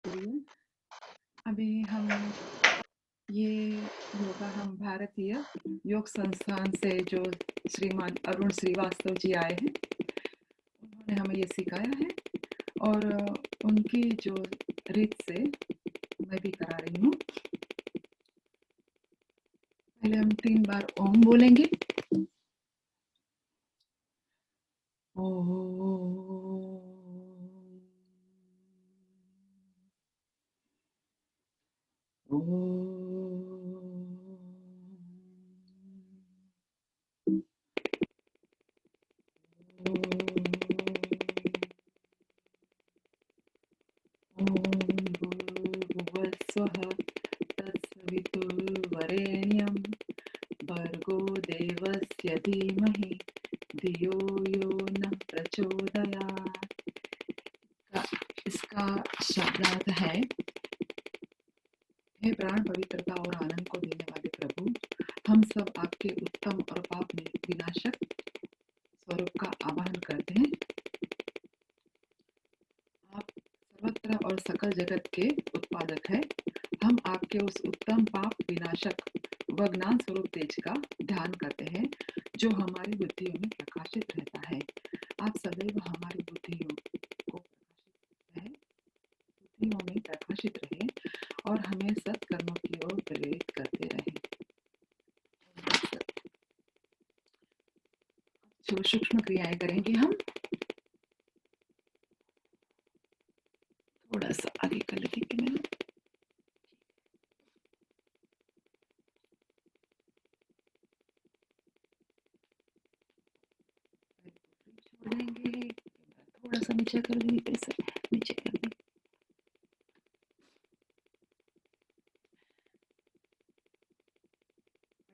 लिए अभी हम ये योगा हम भारतीय योग संस्थान से जो श्रीमान अरुण श्रीवास्तव जी आए हैं, उन्होंने हमें ये सिखाया है और उनकी जो रीत से मैं भी करा रही हूँ। पहले हम 3 बार ओम बोलेंगे। तत्सवितुर्वरेण्यं भर्गो देवस्य धीमहि धियो यो न प्रचोदयात्। इसका शब्दार्थ है, हे प्राण पवित्रता और आनंद को देने वाले प्रभु, हम सब आपके उत्तम और पाप विनाशक स्वरूप का आवाहन करते हैं। आप सर्वत्र और सकल जगत के उत्पादक हैं। हम आपके उस उत्तम पाप विनाशक व ज्ञान स्वरूप तेज का ध्यान करते हैं जो हमारी बुद्धियों में प्रकाशित रहता है। आप सदैव हमारी बुद्धियों में प्रकाशित रहे और हमें सत्कर्मों की ओर प्रेरित करते रहे। सूक्ष्म क्रियाएं करेंगे हम। थोड़ा सा आगे कर लेंगे मैंने। छोड़ेंगे, थोड़ा सा नीचे कर देंगे, कैसे नीचे कर देंगे।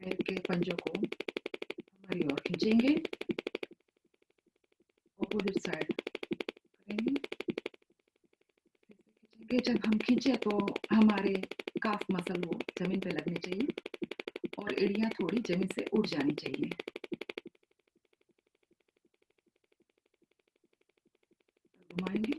पैर के पंजों को हमारी ओर खींचेंगे, अपोजिट साइड करेंगे। खींचेंगे, जब हम खींचे तो हमारे काफ मसल वो जमीन पे लगनी चाहिए और एड़ियां थोड़ी जमीन से उठ जानी चाहिए। घुमाएंगे,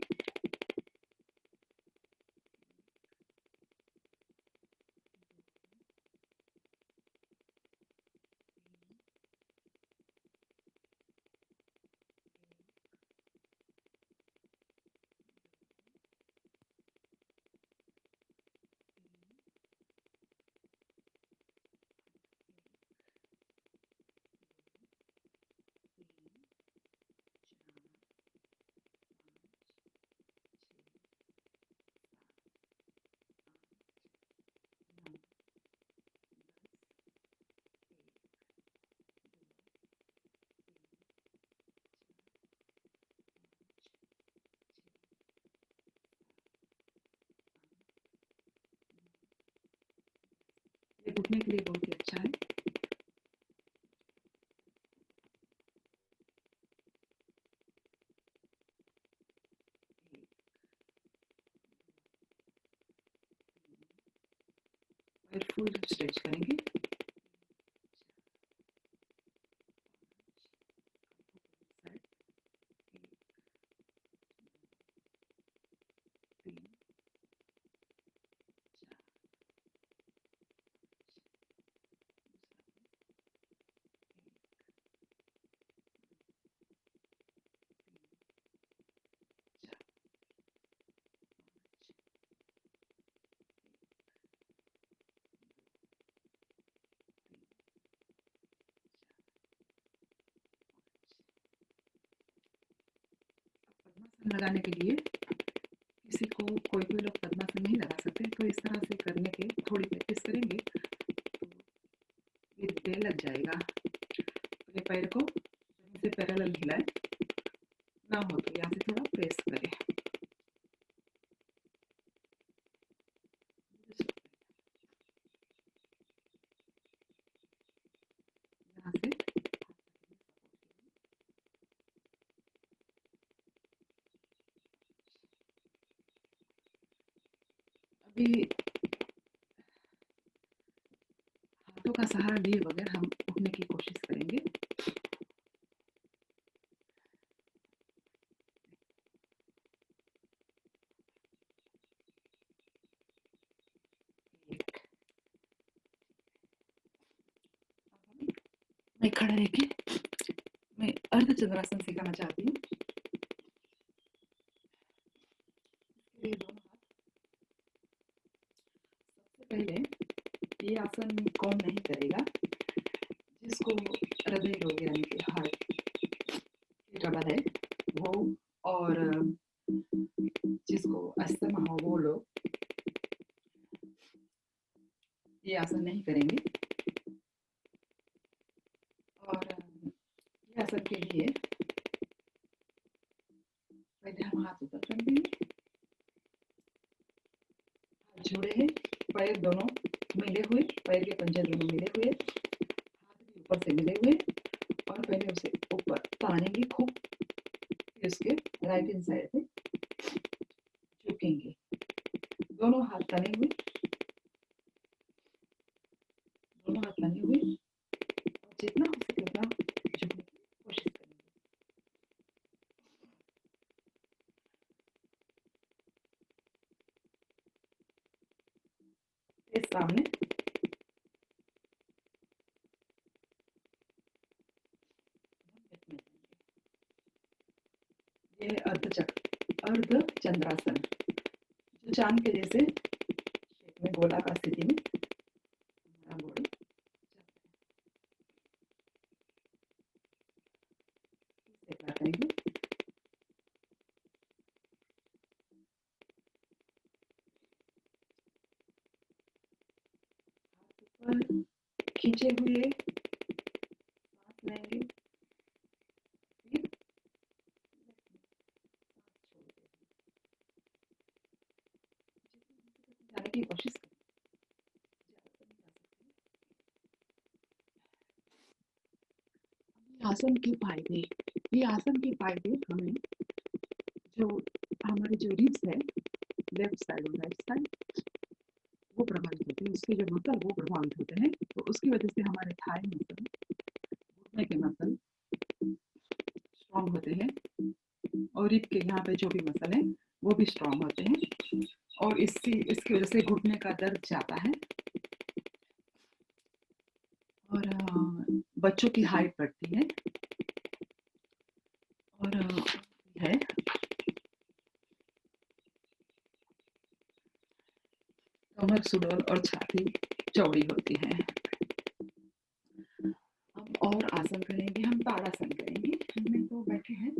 ये घुटने के लिए बहुत ही अच्छा है। और फुल स्ट्रेच करेंगे। पद्मासन लगाने के लिए किसी को कोई लोग पद्मासन नहीं लगा सकते, तो इस तरह से करने के थोड़ी प्रैक्टिस करेंगे तो ये देर लग जाएगा। तो ये पैर को जमीन से पैरेलल हिलाए, ना हो तो यहाँ से थोड़ा प्रेस करें। यहाँ से अभी हाथों का सहारा लिए बगैर हम उठने की कोशिश करेंगे। मैं खड़ा रह के मैं अर्ध चंद्रासन सिखाना चाहती हूँ। इसके लिए दोनों हाथ, सबसे पहले ये आसन कौन नहीं करेगा, जिसको हृदय रोग यानी कि हार्ट की ट्रबल है वो, और जिसको अस्थमा हो वो लोग ये आसन नहीं करेंगे। और ये आसन के लिए पहले हम हाथ ऊपर कर देंगे, हाथ जोड़े हैं, पैर दोनों मिले हुए, पैर के पंजे दोनों मिले हुए, हाथ भी ऊपर से मिले हुए, और पहले उसे ऊपर तानेंगे खूब, फिर उसके राइट हैंड साइड पे झुकेंगे, दोनों हाथ तने हुए, दोनों हाथ तने हुए, और जितना हो सके उतना झुकने की कोशिश करेंगे। इस सामने ये अर्ध चंद्रासन, जो चांद के जैसे शेप में गोलाकार स्थिति में हमारा बॉडी करेंगे। हाथ ऊपर खींचे हुए सांस लेंगे, फिर जाने की कोशिश करें, आसन के फायदे, ये आसन के फायदे हमें जो हमारे जो रिब्स है लेफ्ट साइड और राइट साइड वो प्रभावित होते हैं, उसके जो मसल वो प्रभावित होते हैं, तो उसकी वजह से हमारे थाई मसल, घुटने के मसल स्ट्रॉन्ग होते हैं, और रिब के यहाँ पे जो भी मसल है वो भी स्ट्रॉन्ग होते हैं, और इसकी वजह से घुटने का दर्द जाता है, और बच्चों की हाइट बढ़ती है, और है कमर सुडौल और छाती चौड़ी होती है। हम और आसन करेंगे, हम ताड़ासन करेंगे, हमने तो बैठे हैं,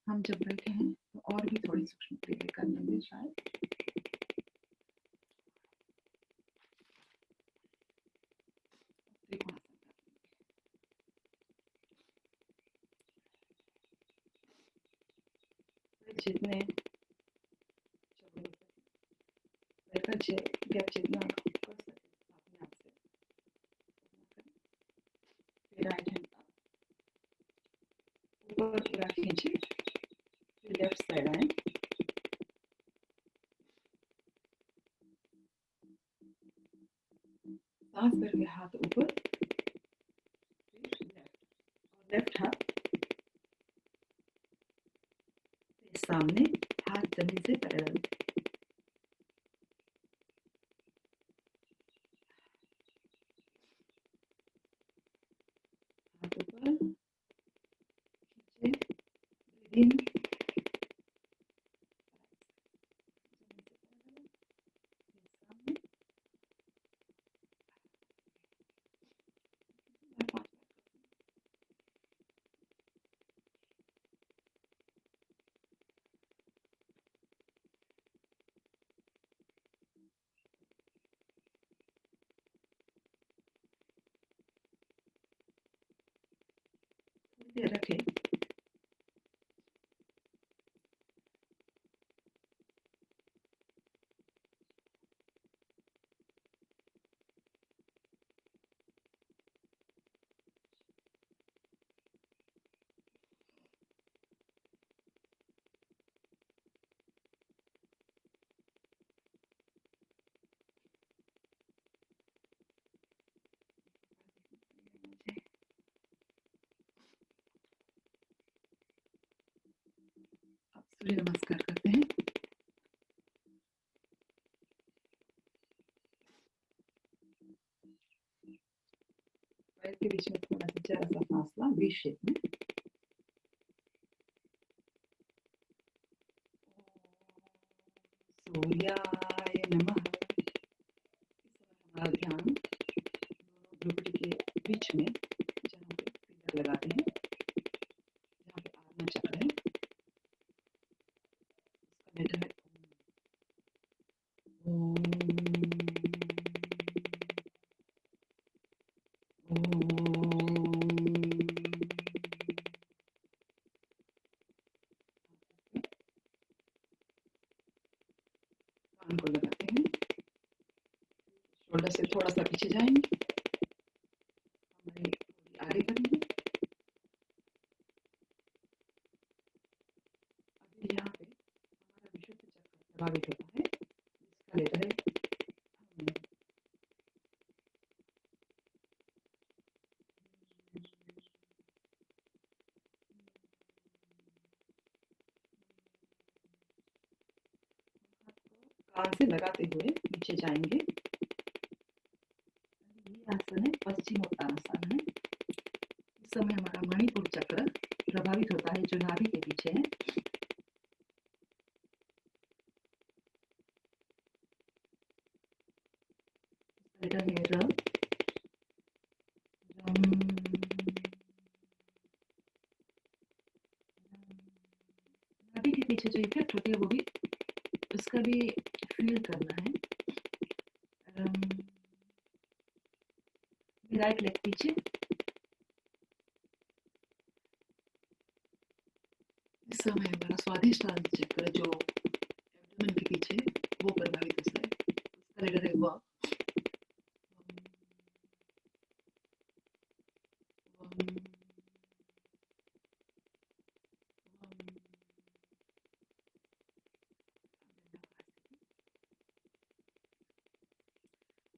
हम जब बैठे हैं तो और भी थोड़ी सूक्ष्म क्रिया कर लेंगे शायद। जितने गैप जितना कर सकते अपने आप से, फिर राइट हैंड ऊपर पूरा खींचे, फिर लेफ्ट साइड आए, सांस करके हाथ ऊपर, फिर लेफ्ट हाथ सामने, हाथ जमीन से पैरेलल, हाथ ऊपर खींचे, ब्रीद इन, सामने, रखें। अब सूर्य नमस्कार करते हैं। पैर के बीच में थोड़ा सा जरा सा फासला वी शेप में। सूर्याय नमः। हमारा ध्यान दोनों भ्रुकुटी के बीच में जहाँ पे फिंगर लगाते हैं, जहाँ पे आज्ञा चक्र है, उसका लेटर है ओम। कान को लगाते हैं, शोल्डर से थोड़ा सा पीछे जाएंगे, हमारी थोड़ी आगे करेंगे। अभी यहाँ पे हमारा विशुद्ध चक्र प्रभावित होता है, इसका लेटर है कान से लगाते हुए नीचे जाएंगे। ये आसन है पश्चिमोत्तानासन है। इस समय हमारा मणिपुर चक्र प्रभावित होता है, जो नाभि के पीछे है। लेटर है र, रम। नाभि के पीछे जो इफेक्ट होती है वो भी, उसका भी फील करना है। राइट लेग पीछे। इस समय हमारा स्वादिष्टान चक्र जो एब्डोमेन के पीछे वो प्रभावित होता है, उसका लेटर है व।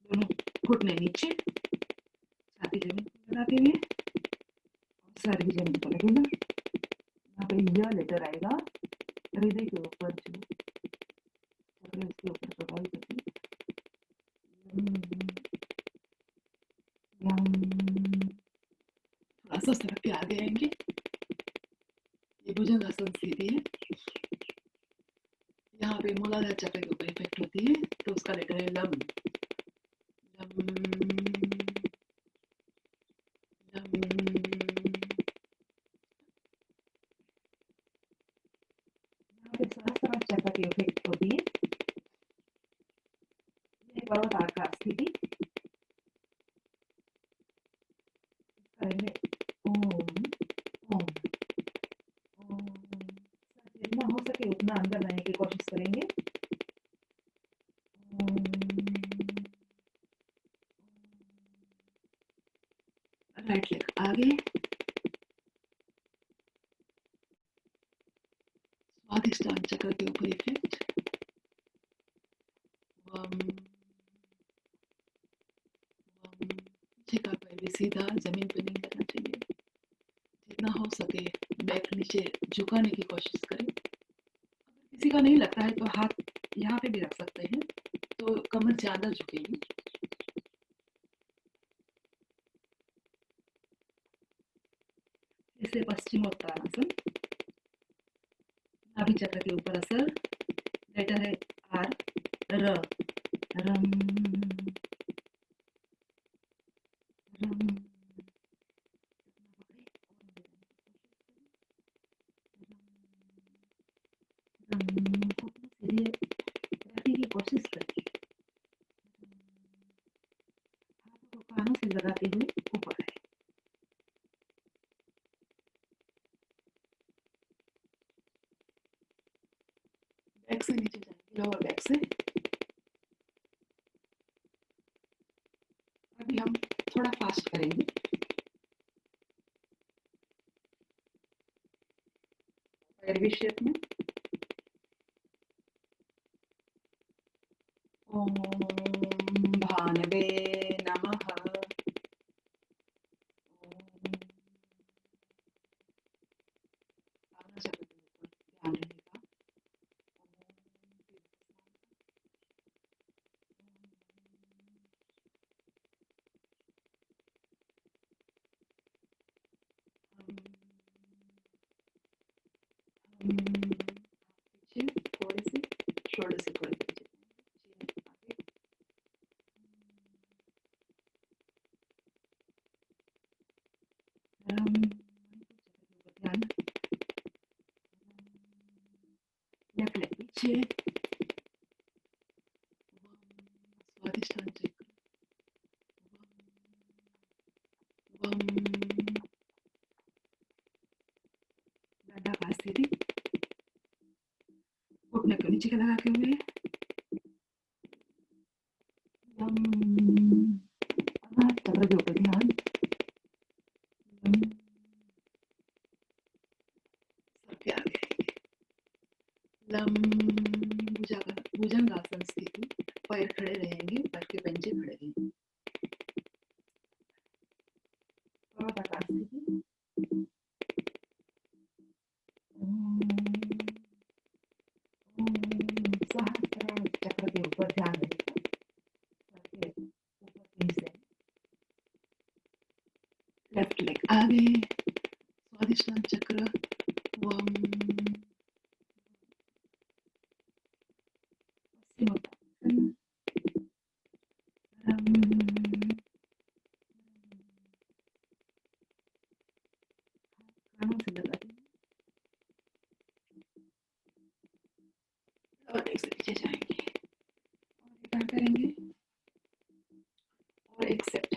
दोनों घुटने नीचे, छाती जमीन पर लगाते हुए और सर भी जमीन पर लगेगा। यहाँ पे यह लेटर आएगा, हृदय के ऊपर जो चक्र उसके ऊपर प्रभावित होती है। थोड़ा सा सरक के आगे आएंगे। ये भुजंगासन स्थिति है। यहाँ पे मूलाधार चक्र के ऊपर इफेक्ट होती है, तो उसका लेटर है लम। यहाँ पे सहस्त्रार चक्र की इफेक्ट होती है। ये पर्वत आकार स्थिति। ओम ओम ओम। जितना हो सके उतना अंदर लाने की कोशिश करेंगे। राइट लेग आगे, स्वादिष्टान चक्र के ऊपर इफेक्ट। पीछे का पैर भी सीधा जमीन पे नहीं करना चाहिए। जितना हो सके बैक नीचे झुकाने की कोशिश करें। अगर किसी का नहीं लगता है तो हाथ यहाँ पे भी रख सकते हैं, तो कमर ज्यादा झुकेगी। इसे पश्चिमोत्तानासन। नाभि चक्र के ऊपर असर। लेटर है आर, र, रम रम। सीधे रखने की कोशिश करिए। हाथों को कानों से लगाते हुए ऊपर आए। बैक से नीचे जाएंगे, लोअर बैक से। अभी हम थोड़ा फास्ट करेंगे। पैर शेप में। ओम भानवे नमः। आज्ञा चक्र के ऊपर ध्यान रहेगा। थोड़े से ध्यान लेफ्ट लेग पीछे स्वादिष्टान चक्र दंडाकार स्थिति घुटने को नीचे लगा के हुए चक्र के ऊपर ध्यान सबके आगे भुजंगासन स्थिति पैर खड़े रहेंगे पैर के पंजे खड़े रहेंगे पर्वताकार स्थिति सहस्त्रार चक्र के ऊपर ध्यान रहेगा सर के ऊपर के हिस्से लेफ्ट लेग आगे स्वादिष्टान चक्र वम और एक से पीछे जाएंगे और रिटर्न करेंगे और एक सेट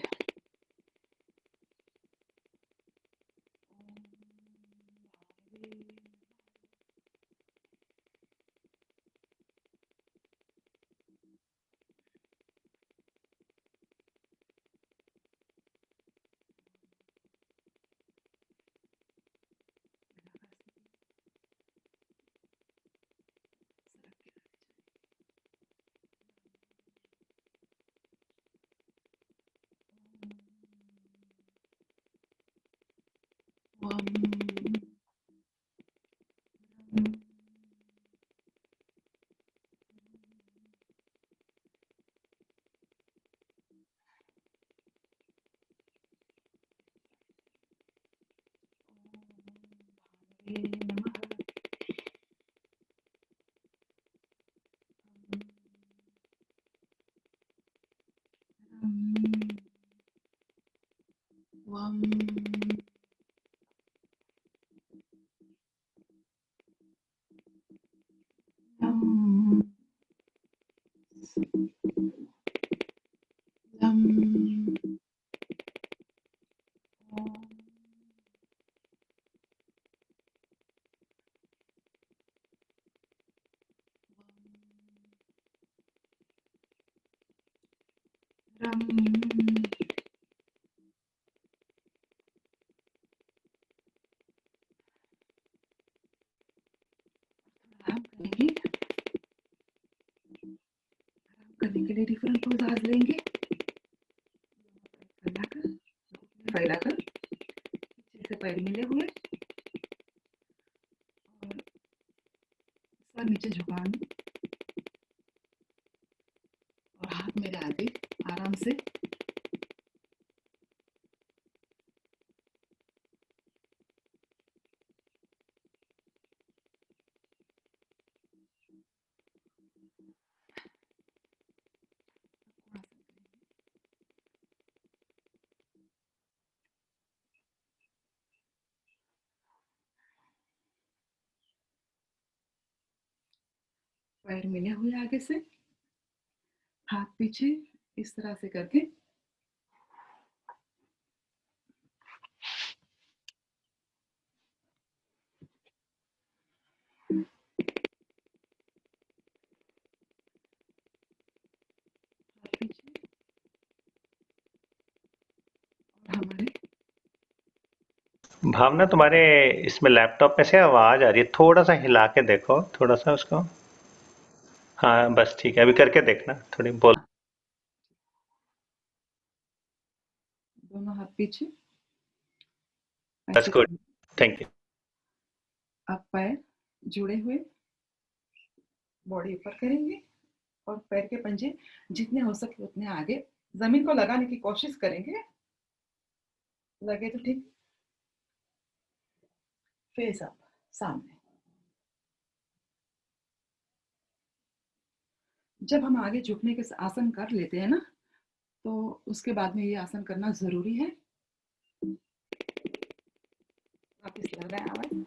वम करने के लिए डिफरेंट पोज लेंगे फैलाकर पीछे से पैर मिले हुए और सर नीचे झुकाएं और हाथ मेरे आगे आराम से पैर मिले हुए आगे से हाथ पीछे इस तरह से करके हाथ पीछे और हमारे भावना तुम्हारे इसमें लैपटॉप में से आवाज आ रही है, थोड़ा सा हिला के देखो थोड़ा सा उसको। हाँ बस ठीक है, अभी करके देखना थोड़ी बोल। दोनों हाथ पीछे बस गुड, थैंक यू। अब पैर जुड़े हुए बॉडी ऊपर करेंगे और पैर के पंजे जितने हो सके उतने आगे जमीन को लगाने की कोशिश करेंगे, लगे तो ठीक। फेस अप सामने जब हम आगे झुकने के आसन कर लेते हैं ना, तो उसके बाद में ये आसन करना ज़रूरी है। वापस लग रहा है आवाज़?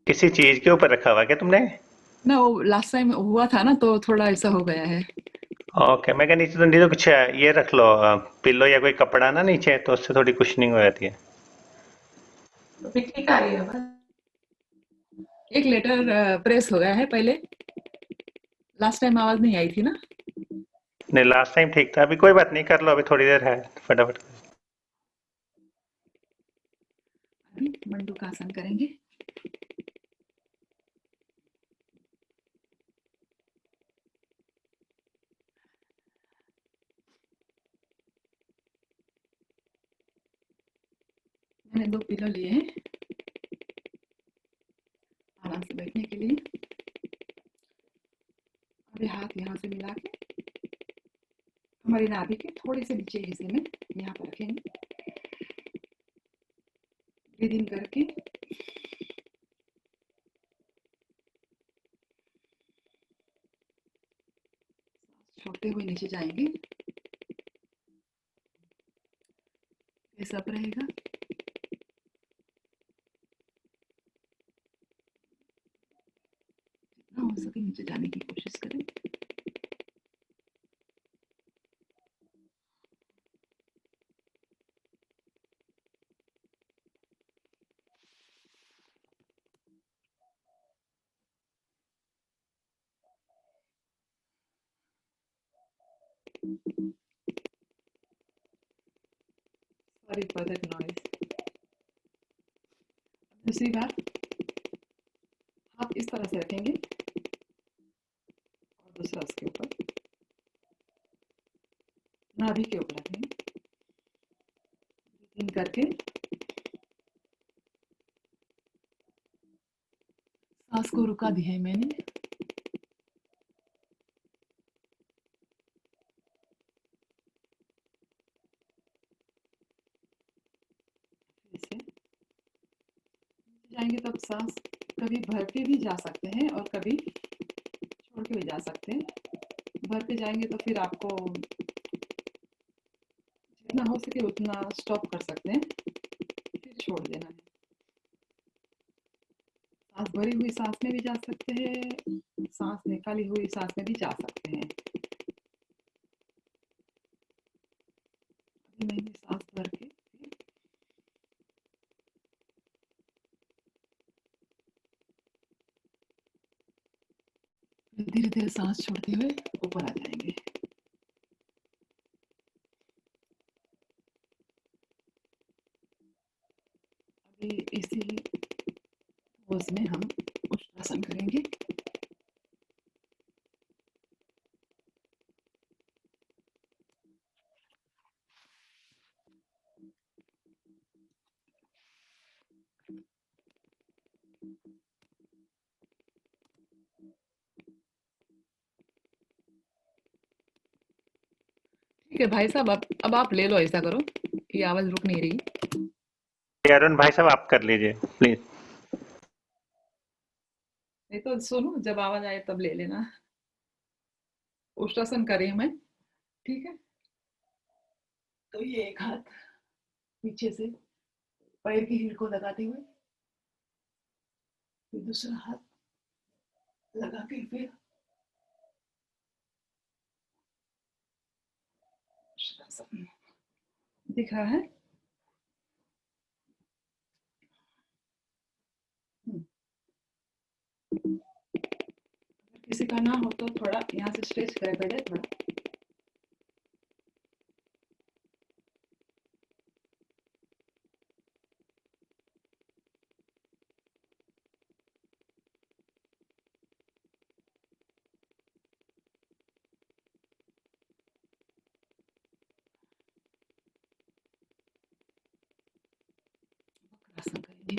किसी चीज के ऊपर रखा हुआ क्या तुमने? ना, वो लास्ट टाइम हुआ था ना, तो थोड़ा ऐसा हो गया है। ओके, मैं क्या नीचे तो नहीं तो कुछ ये रख लो, पिल्लो या कोई कपड़ा ना नीचे, तो उससे थोड़ी कुशनिंग हो जाती है। अभी ठीक आ रही है आवाज़? एक लेटर प्रेस हो गया है पहले। लास्ट टाइम आवाज़ नहीं आई थी ना? नहीं, लास्ट टाइम ठीक था। अभी कोई बात नहीं, कर लो, अभी थोड़ी देर है, फटाफट। अभी मंडूकासन करेंगे। मैंने 2 पिलो लिए हैं आराम से बैठने के लिए। अभी हाथ यहाँ से मिला के हमारी नाभि के थोड़े से नीचे हिस्से में यहाँ पर रखेंगे। ब्रीथ इन करके छोड़ते हुए नीचे जाएंगे। ये सब रहेगा। जितना हो सके नीचे जाने की कोशिश करें। Sorry for that noise. दूसरी बार हाथ इस तरह से रखेंगे और दूसरा उसके ऊपर, नाभि के ऊपर रखेंगे। इन करके सांस को रुका दी है मैंने। फिर से जाएंगे तब सांस कभी भर के भी जा सकते हैं और कभी छोड़ के भी जा सकते हैं। भर के जाएंगे तो फिर आपको जितना हो सके उतना स्टॉप कर सकते हैं, फिर छोड़ देना है। सांस भरी हुई सांस में भी जा सकते हैं, सांस निकाली हुई सांस में भी जा सकते हैं। अभी मैंने सांस भर के धीरे धीरे सांस छोड़ते हुए ऊपर आ जाएंगे। अभी इसी पोज में हम उष्टासन करेंगे। ठीक है भाई साहब, अब आप ले लो, ऐसा करो, ये आवाज रुक नहीं रही। अरुण भाई साहब, आप कर लीजिए प्लीज। नहीं तो सुनो, जब आवाज आए तब ले लेना। उष्टासन कर रही हूं मैं। ठीक है, तो ये एक हाथ पीछे से पैर की हील को लगाते हुए, फिर दूसरा हाथ लगा के, फिर उष्टासन। दिख रहा है? हम्म, किसी का ना हो तो थोड़ा यहाँ से स्ट्रेच करे पहले थोड़ा। वक्रासन करेंगे।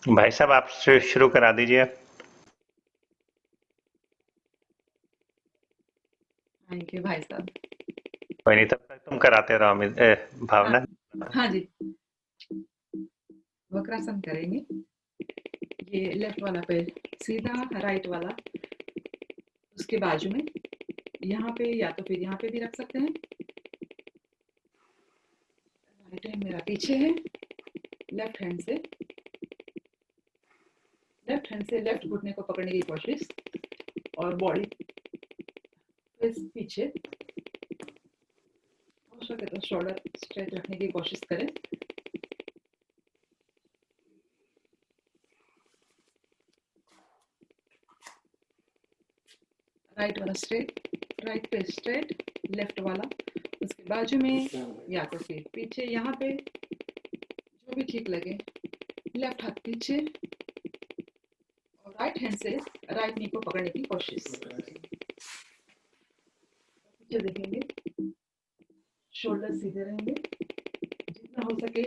भाई साहब, आप शुरू करा दीजिए। थैंक यू भाई साहब। कोई नहीं, तब तक तुम कराते रहो हाँ भावना। हाँ जी, वक्रासन करेंगे। ये लेफ्ट वाला पैर सीधा, राइट वाला उसके बाजू में, यहाँ पे या तो फिर यहाँ पे भी रख सकते हैं। राइट हैंड मेरा पीछे है, लेफ्ट हैंड से लेफ्ट घुटने को पकड़ने की कोशिश, और बॉडी पीछे, हो सके तो शोल्डर स्ट्रेट रखने की कोशिश करें। राइट वाला स्ट्रेट, राइट पे स्ट्रेट, लेफ्ट वाला उसके बाजू में या तो फिर पीछे, यहाँ पे जो भी ठीक लगे। लेफ्ट हाथ पीछे और राइट हैंड से राइट नी को पकड़ने की कोशिश। पीछे देखेंगे, शोल्डर सीधे रहेंगे, जितना हो सके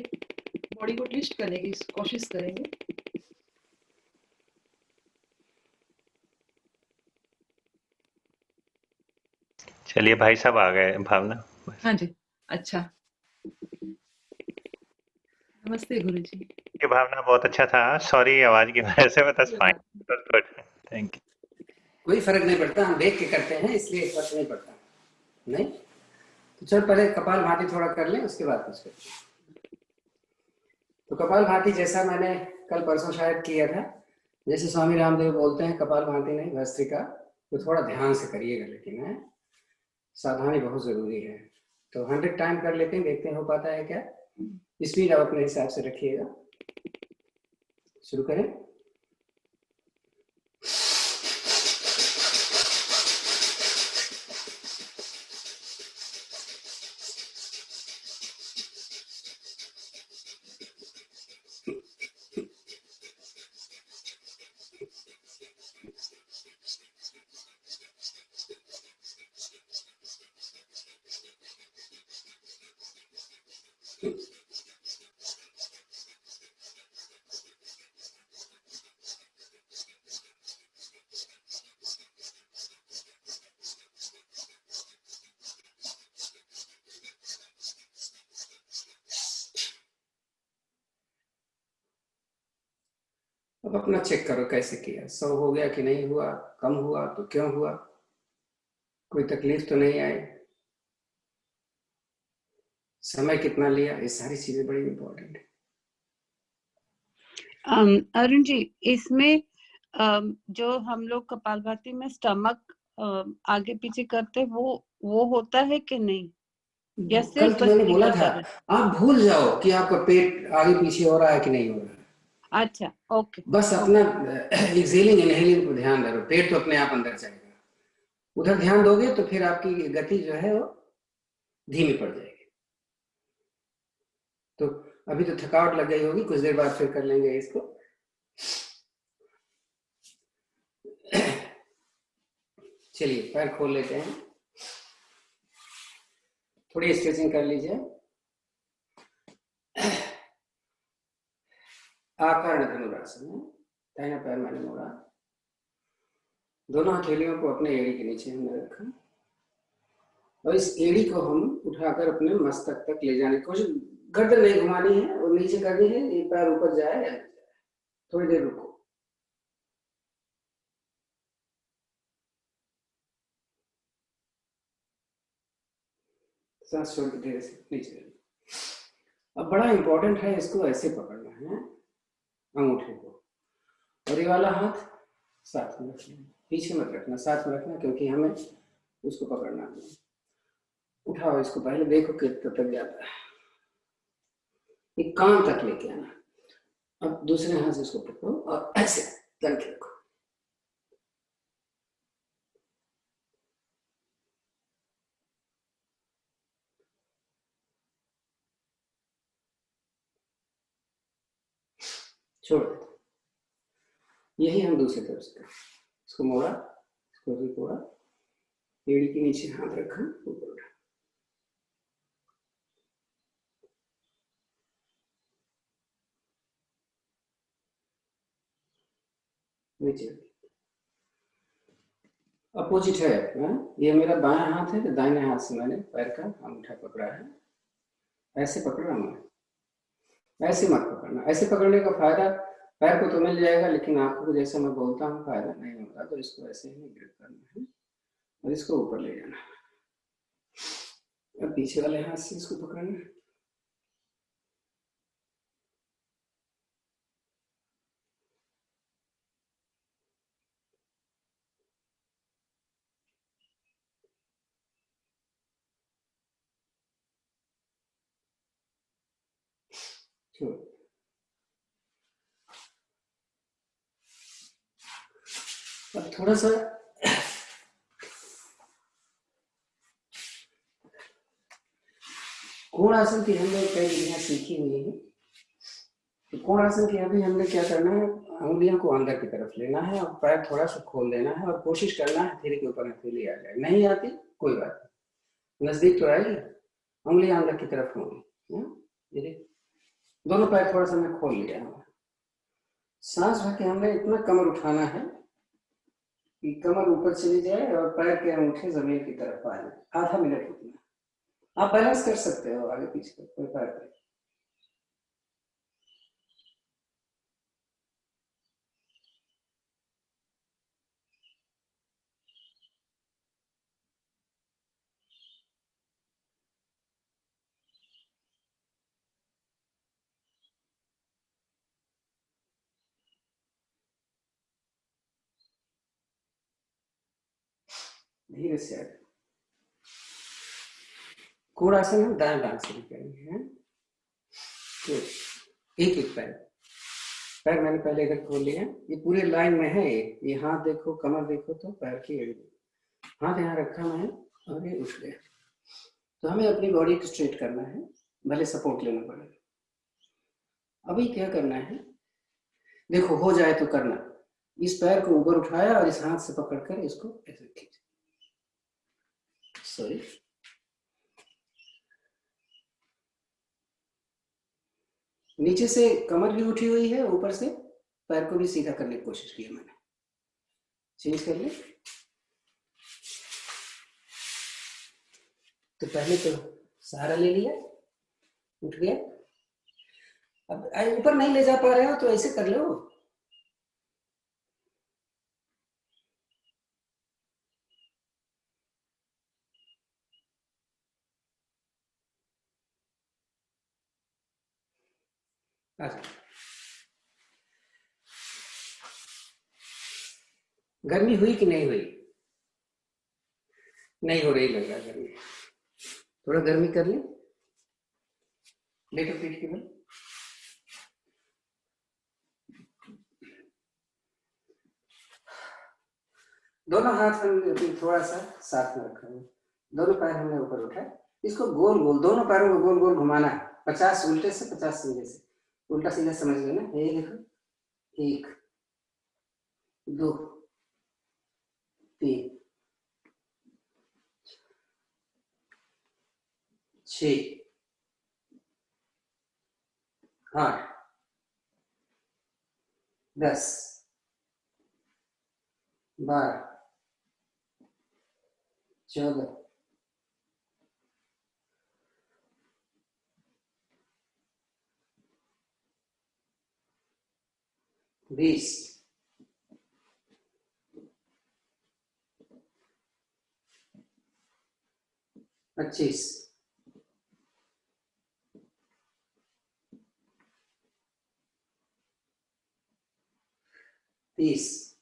बॉडी को ट्विस्ट करने की कोशिश करेंगे। चलिए भाई साहब आ गए भावना। हाँ जी, अच्छा, नमस्ते गुरु जी। ये भावना बहुत अच्छा था। सॉरी आवाज की वजह से, बट कोई फाइन। बात नहीं। गुड। Thank you. कोई फर्क नहीं पड़ता, हम देख के करते हैं इसलिए फर्क नहीं पड़ता। नहीं तो चल पहले कपाल भाती थोड़ा कर लें, उसके बाद कुछ करते हैं। तो कपाल भाती जैसा मैंने कल परसों शायद किया था, जैसे स्वामी रामदेव बोलते हैं कपाल भाती नहीं भस्त्रिका, तो थोड़ा ध्यान से करिएगा, लेकिन है सावधानी बहुत जरूरी है। तो 100 टाइम कर लेते हैं, देखते हैं हो पाता है क्या। स्पीड आप अपने हिसाब से रखिएगा। शुरू करें। अब अपना चेक करो कैसे किया, 100 हो गया कि नहीं हुआ, कम हुआ तो क्यों हुआ, कोई तकलीफ तो नहीं आई, समय कितना लिया, ये सारी चीजें बड़ी इंपॉर्टेंट है। अरुण जी, इसमें जो हम लोग कपालभाति में स्टमक आगे पीछे करते वो होता है कि नहीं, या कल सिर्फ तो मैंने बोला भस्त्रिका था, कर रहे? आप भूल जाओ कि आपका पेट आगे पीछे हो रहा है कि नहीं हो रहा है। अच्छा, ओके। बस अपना एक्सेलिंग इनहेलिंग पर ध्यान दे, पेट तो अपने आप अंदर जाएगा, उधर ध्यान दोगे तो फिर आपकी गति जो है वो धीमी पड़ जाएगी। तो अभी तो थकावट लग गई होगी, कुछ देर बाद फिर कर लेंगे इसको। चलिए पैर खोल लेते हैं, थोड़ी स्ट्रेचिंग कर लीजिए। आकर्ण धनुरासन है, दाहिना पैर मैंने मोड़ा, दोनों हथेलियों को अपने एड़ी के नीचे हमने रखा, और इस एड़ी को हम उठाकर अपने मस्तक तक ले जाने की कोशिश, गर्दन नहीं घुमानी है और नीचे करनी है, ये पैर ऊपर जाए या नहीं जाए। थोड़ी देर रुको। सांस छोड़ के धीरे से नीचे। अब बड़ा इंपॉर्टेंट है, इसको ऐसे पकड़ना है अंगूठे को, और ये वाला हाथ साथ में रखना, पीछे मत रखना, साथ में रखना, क्योंकि हमें उसको पकड़ना है। उठाओ इसको, पहले देखो कितना तक जाता है, ये कान तक लेके आना। अब दूसरे हाथ से इसको पकड़ो और ऐसे करके रखो। छोड़ देते, यही हम दूसरी तरफ से करें। इसको मोड़ा, इसको भी मोड़ा, एड़ी के नीचे हाथ रखा, ऊपर उठा, नीचे। अपोजिट है, हाँ? ये मेरा बायां हाथ है, तो दाहिने हाथ से मैंने पैर का अंगूठा पकड़ा है। ऐसे पकड़ रहा हूँ, ऐसे मत पकड़ना। ऐसे पकड़ने का फायदा पैर को तो मिल जाएगा, लेकिन आंखों को जैसे मैं बोलता हूँ फायदा नहीं होता। तो इसको ऐसे ही ग्रिप करना है और इसको ऊपर ले जाना है। अब पीछे वाले हाथ से इसको पकड़ना है। छोड़। अब थोड़ा सा कोण आसन की हमने कई विधियां सीखी हुई है। तो कोण आसन की अभी हमने क्या करना है, उंगलियों को अंदर की तरफ लेना है और पैर थोड़ा सा खोल देना है और कोशिश करना है हथेली के ऊपर हथेली आ जाए। नहीं आती कोई बात नहीं, नजदीक तो आएगी, उंगलियां अंदर की तरफ होंगी। धीरे दोनों पैर थोड़ा सा मैं खोल लिया हूँ। सांस भर के हमने इतना कमर उठाना है कि कमर ऊपर चली जाए और पैर के अंगूठे जमीन की तरफ आ जाए। आधा मिनट रुकना। आप बैलेंस कर सकते हो आगे पीछे कोई फर्क नहीं। धीरे से आगे। कोण आसन हम दाएं बाएं से करेंगे। तो एक एक पैर, पैर मैंने पहले इधर खोल लिया, ये पूरे लाइन में है। ये हाथ देखो, कमर देखो, तो पैर की एड़ी, हाथ यहाँ रखा मैं और ये उठ गया। तो हमें अपनी बॉडी को स्ट्रेट करना है, भले सपोर्ट लेना पड़े। अभी क्या करना है, देखो हो जाए तो करना। इस पैर को ऊपर उठाया और इस हाथ से पकड़कर इसको ऐसे खींच, सॉरी, नीचे से कमर भी उठी हुई है, ऊपर से पैर को भी सीधा करने की कोशिश की मैंने। चेंज कर ले। तो पहले तो सहारा ले लिया, उठ गया। अब ऊपर नहीं ले जा पा रहे हो तो ऐसे कर लो। अच्छा, गर्मी हुई कि नहीं हुई? नहीं हो रही लग रहा गर्मी। थोड़ा गर्मी कर ले, लेटो पीठ के बल। दोनों हाथ हमने थोड़ा सा साथ में रखा है, दोनों पैर हमने ऊपर उठाए। इसको गोल गोल, दोनों पैरों को गोल गोल घुमाना है, 50 उल्टे से 50 सीधे से। उल्टा सीधा समझ लेना। ये देखो, 1 2 3 6 8 10 12 14 20 25 30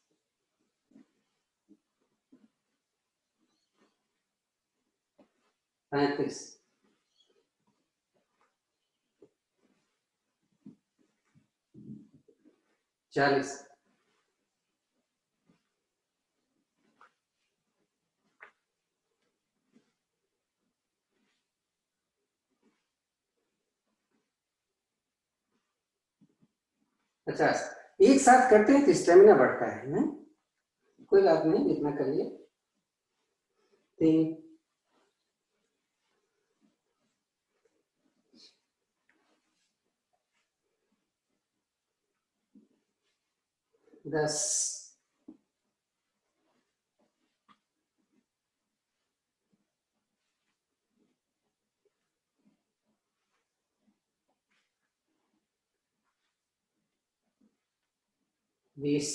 35 40 50। एक साथ करते हैं तो स्टेमिना बढ़ता है ना? कोई बात नहीं, इतना करिए। 3 10 20,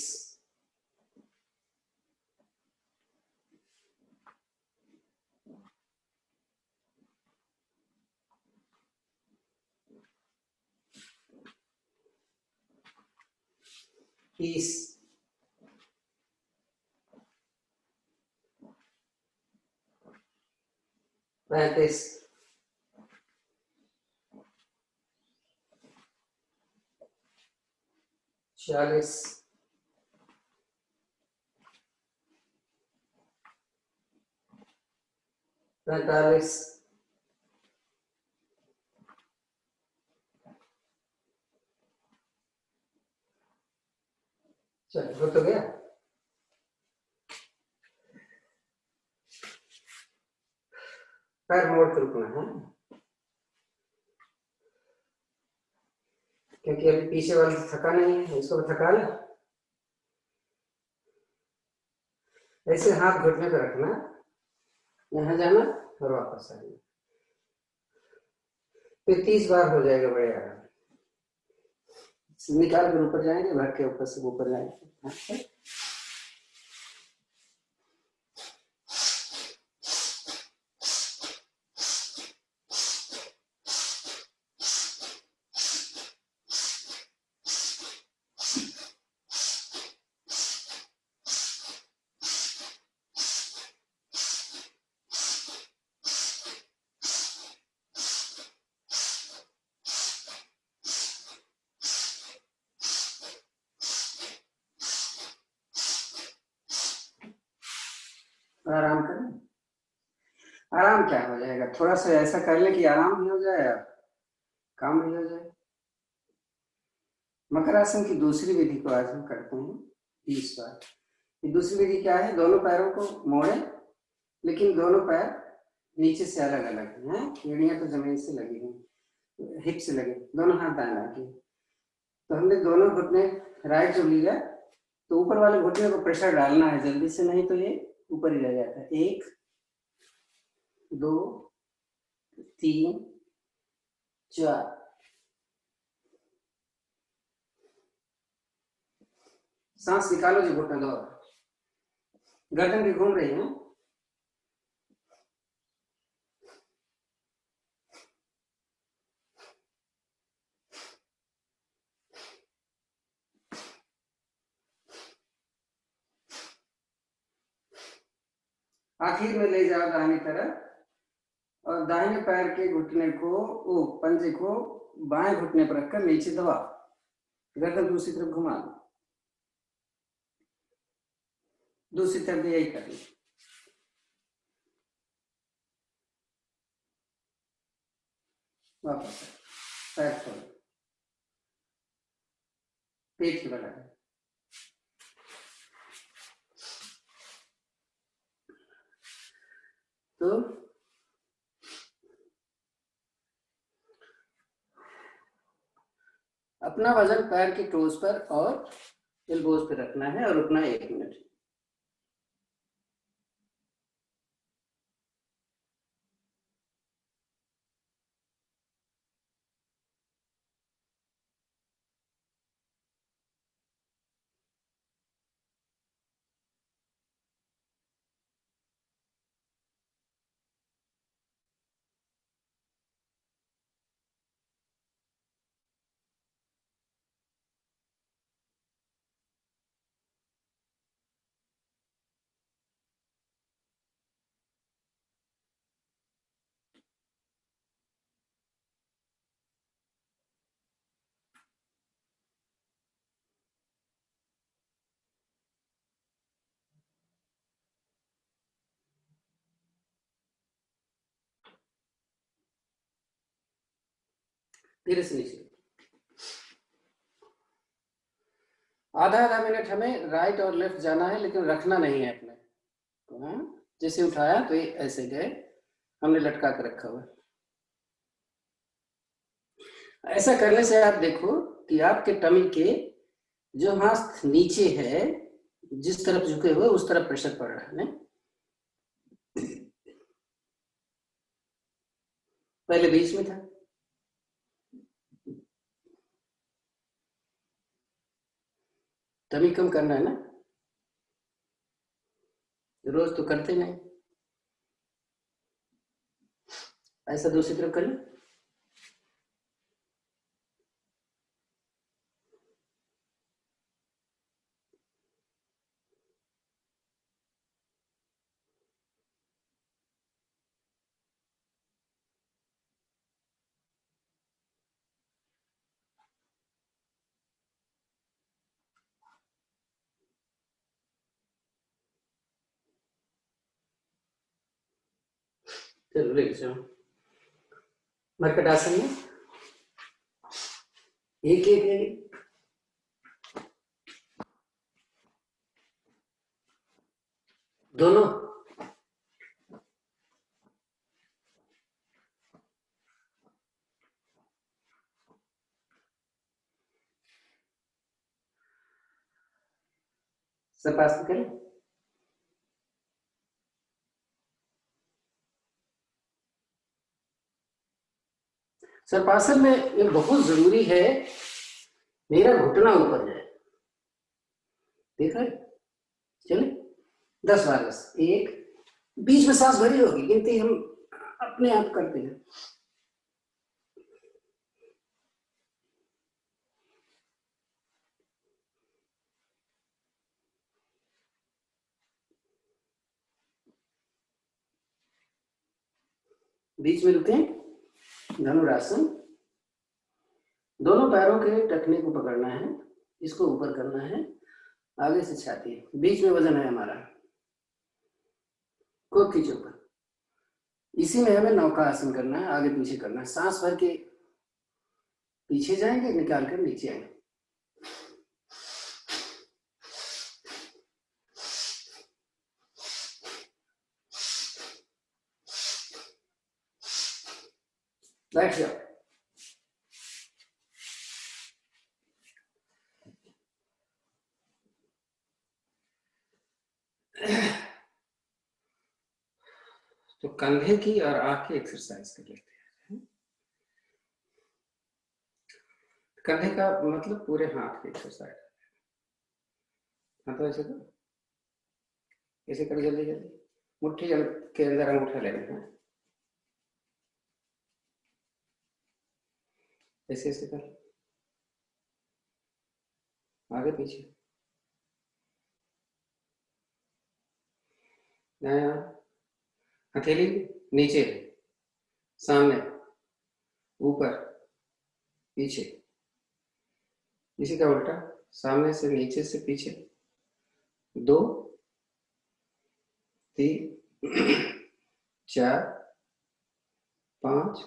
30, 35, 40, 45, चलो हो तो गया। पैर मोड़ के रुकना है, क्योंकि अभी पीछे वाले से थका नहीं है, इसको भी थका ले। ऐसे हाथ घुटने पे रखना, यहाँ जाना और वापस आना। फिर 30 बार हो जाएगा बड़े आराम। निकाल कर ऊपर जाएंगे, भर के ऊपर से ऊपर जाएंगे। आराम करें। आराम क्या हो जाएगा, थोड़ा सा ऐसा कर ले कि आराम भी हो जाए और काम भी हो जाए। मकर आसन की दूसरी विधि को आज हम करते हैं 30 बार। ये दूसरी विधि क्या है, दोनों पैरों को मोड़े, लेकिन दोनों पैर नीचे से अलग अलग हैं, एड़ियां तो जमीन से लगी हुई, हिप से लगे, दोनों हाथ दाएं के। तो हमने दोनों घुटने राइट जब लिया तो ऊपर वाले घुटने को प्रेशर डालना है जल्दी से, नहीं तो ये ऊपर ही रह जाता है। 1, 2, 3, 4। सांस निकालो जी, घुटने दो, गर्दन भी घूम रही है। आखिर में ले जाओ दाहिनी तरफ और दाहिने पैर के घुटने को, पंजे को बाएं घुटने पर रखकर नीचे दबा, गर्दन दूसरी तरफ घुमा दो। दूसरी तरफ भी यही कर लो। वापस पैर खोलो, पेट बढ़ा है। तो अपना वजन पैर के टोज पर और एल्बोज पे रखना है और रुकना 1 मिनट। धीरे से नीचे। आधा आधा मिनट हमें राइट और लेफ्ट जाना है, लेकिन रखना नहीं है अपने को। जैसे उठाया तो ये ऐसे गए, हमने लटका कर रखा हुआ। ऐसा करने से आप देखो कि आपके टमी के जो हाथ नीचे है, जिस तरफ झुके हुए उस तरफ प्रेशर पड़ रहा है। पहले बीच में था। तभी कम करना है ना, रोज तो करते नहीं। ऐसा दूसरी तरफ कर लो। चलो लेके चलो। मरकट आसन में एक एक एक दोनों। सब आसन करें। सर्पासन में ये बहुत जरूरी है, मेरा घुटना ऊपर जाए। देख रहे? चले 10 बार बस। एक, बीच में सांस भरी होगी, गिनती हम अपने आप करते हैं। बीच में रुके, धनुरासन। दोनों पैरों के टखने को पकड़ना है, इसको ऊपर करना है, आगे से छाती, बीच में वजन है हमारा, को खींचो ऊपर। इसी में हमें नौका आसन करना है, आगे पीछे करना है। सांस भर के पीछे जाएंगे, निकाल कर नीचे आएंगे। बैठ जाओ। तो कंधे की और आंख की एक्सरसाइज कर लेते हैं। कंधे का मतलब पूरे हाथ की एक्सरसाइज। हाँ तो ऐसे करो, ऐसे करो, जल्दी जल्दी। मुट्ठी के अंदर अंगूठा ले लेना है, ऐसे ऐसे कर, आगे पीछे। हथेली नीचे, सामने, ऊपर, पीछे। इसी का उल्टा, सामने से नीचे से पीछे। 2 3 4 5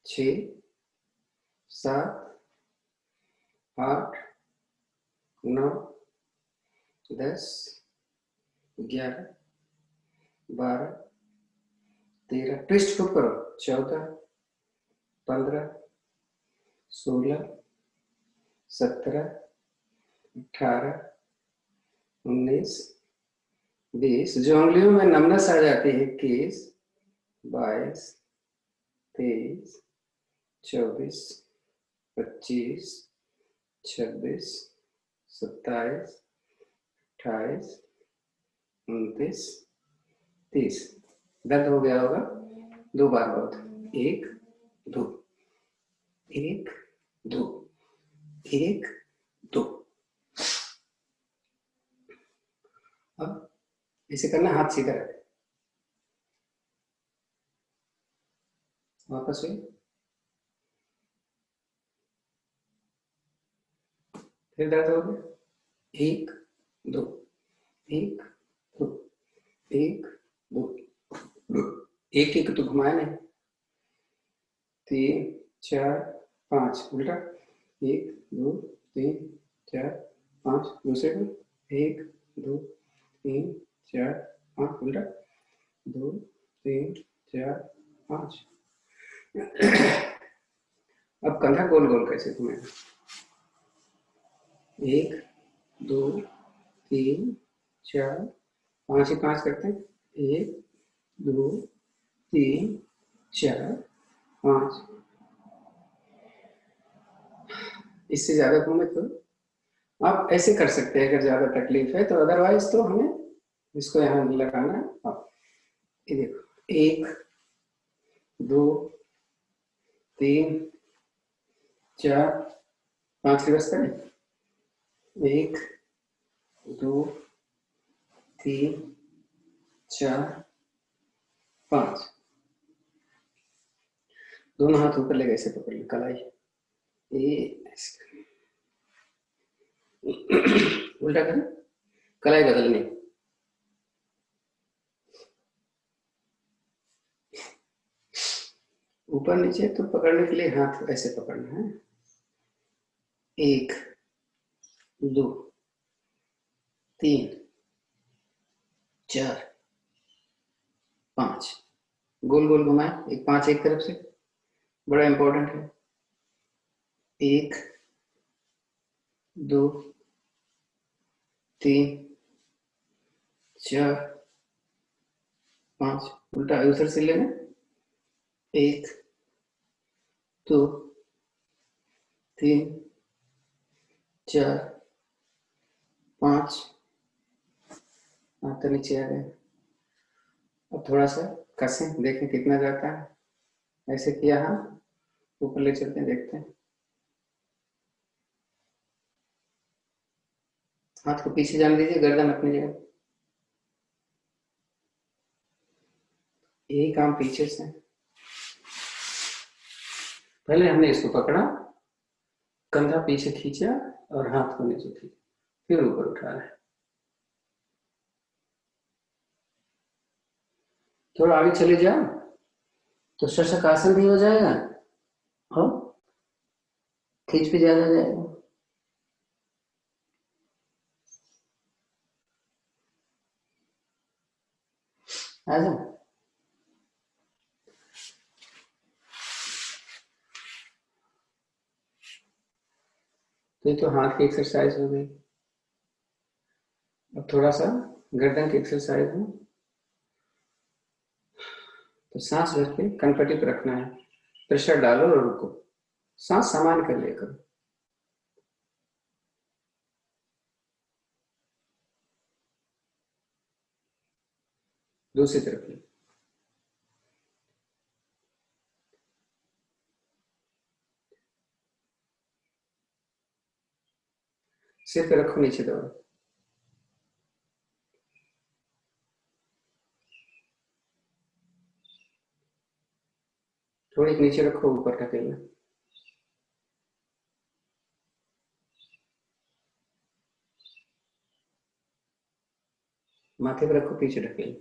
6 7 8 9 10 11 12 13। ट्विस्ट खूब करो। 14 15 16 17 18 19 20। जो उंगलियों में नमनस आ जाती है, 21 22 23 24 25 26 27 28 29 30। दर्द हो गया होगा, 2 बार बहुत। 1 2 1 2 1 2। अब ऐसे करना, हाथ सीधा रखे, वापस हुई, फिर दर्द हो गया। 1 2 1 2 1 2 एक एक तो घुमाया नहीं। 3 4 5 उल्टा। 1 2 3 4 5 दूसरे को। 1 2 3 4 5 उल्टा। 2 3 4 5। अब कंधा गोल गोल कैसे घुमेगा? 1 2 3 4 5 ही 5 करते हैं। 1 2 3 4 5। इससे ज्यादा घूमे तो आप ऐसे कर सकते हैं अगर ज्यादा तकलीफ है तो, अदरवाइज तो हमें इसको यहाँ लगाना है। ये देखो 1 2 3 4 5 रिवर्स करें। 1 2 3 4 5। दोनों हाथ ऊपर लेके ऐसे पकड़ लो, कलाई उल्टा करें, कलाई बदलनी। ऊपर नीचे तो पकड़ने के लिए हाथ ऐसे पकड़ना है। 1 2 3 4 5। गोल गोल घुमाए, एक 5 एक तरफ से, बड़ा इंपॉर्टेंट है। 1 2 3 4 5। उल्टा उधर से लेना। 1 2 3 4 5। हाथ नीचे आ गए। अब थोड़ा सा कसें, देखें कितना जाता है। ऐसे किया, हाथ ऊपर ले चलते हैं, देखते हैं। हाथ को पीछे जाने दीजिए, गर्दन अपनी जगह। यही काम पीछे से। पहले हमने इसको पकड़ा, कंधा पीछे खींचा और हाथ को नीचे खींचा, फिर ऊपर उठा रहे। थोड़ा आगे चले जाओ तो शशक आसन भी हो जाएगा और खींच भी ज्यादा जाएगा। आजा। तो ये तो हाथ की एक्सरसाइज हो गई। अब थोड़ा सा गर्दन की एक्सरसाइज है। तो सांस भर के कनपट्टी पर रखना है, प्रेशर डालो और रुको, सांस समान कर लिया करो। दूसरी तरफ ले। सिर पे रखो, नीचे दबाओ। थोड़ी नीचे रखो, ऊपर ढकेलना। माथे पर रखो, पीछे ढकेल।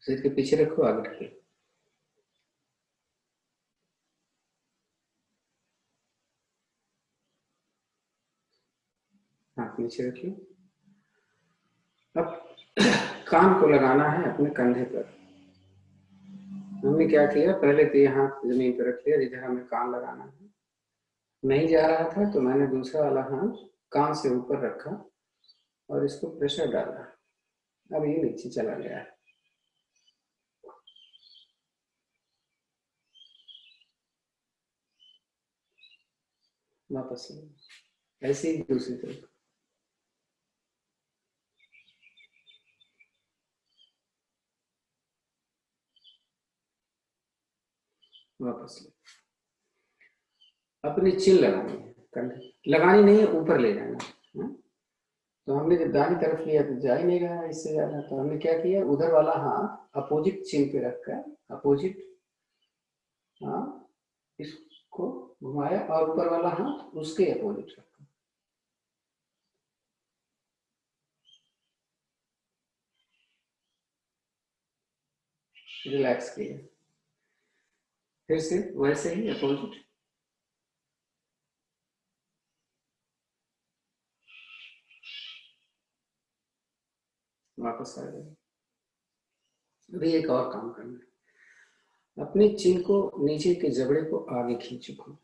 सिर के पीछे रखो, आगे ढकेल। हाथ नीचे रखिए। अब कान को लगाना है अपने कंधे पर। हमने क्या किया, पहले तो ये हाथ जमीन पर रख लिया जिधर हमें कान लगाना है। नहीं जा रहा था तो मैंने दूसरा वाला हाथ कान से ऊपर रखा और इसको प्रेशर डाला। अब ये नीचे चला गया है। वापस ऐसे ही दूसरी तरफ। वापस अपनी चिल लगानी है, लगानी नहीं है, ऊपर ले जाना है। तो हमने जब दाहिनी तरफ लिया तो जा ही नहीं रहा इससे ज्यादा, तो हमने क्या किया, उधर वाला हाथ अपोजिट चिन पे रखकर अपोजिट, हाँ, इसको घुमाया और ऊपर वाला हाथ उसके अपोजिट रखा। रिलैक्स किया, फिर से वैसे ही अपोजिट। वापस आ गए। अभी एक और काम करना है, अपने चिन को नीचे के जबड़े को आगे खींचो,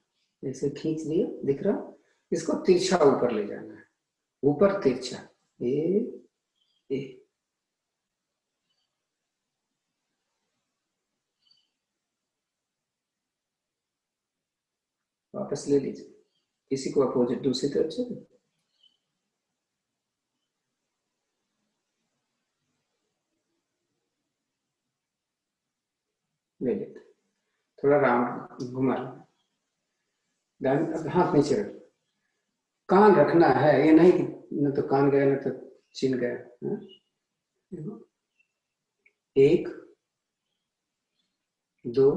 ऐसे खींच दिया, दिख रहा, इसको तिरछा ऊपर ले जाना है, ऊपर तिरछा। ए वापस ले लीजिए, इसी को अपोजिट दूसरी तरफ से ले लेते, थोड़ा राउंड घुमा लें। अब हाथ नीचे रख, कान रखना है, ये नहीं कि न तो कान गया न तो चिन गया। हाँ? 1 2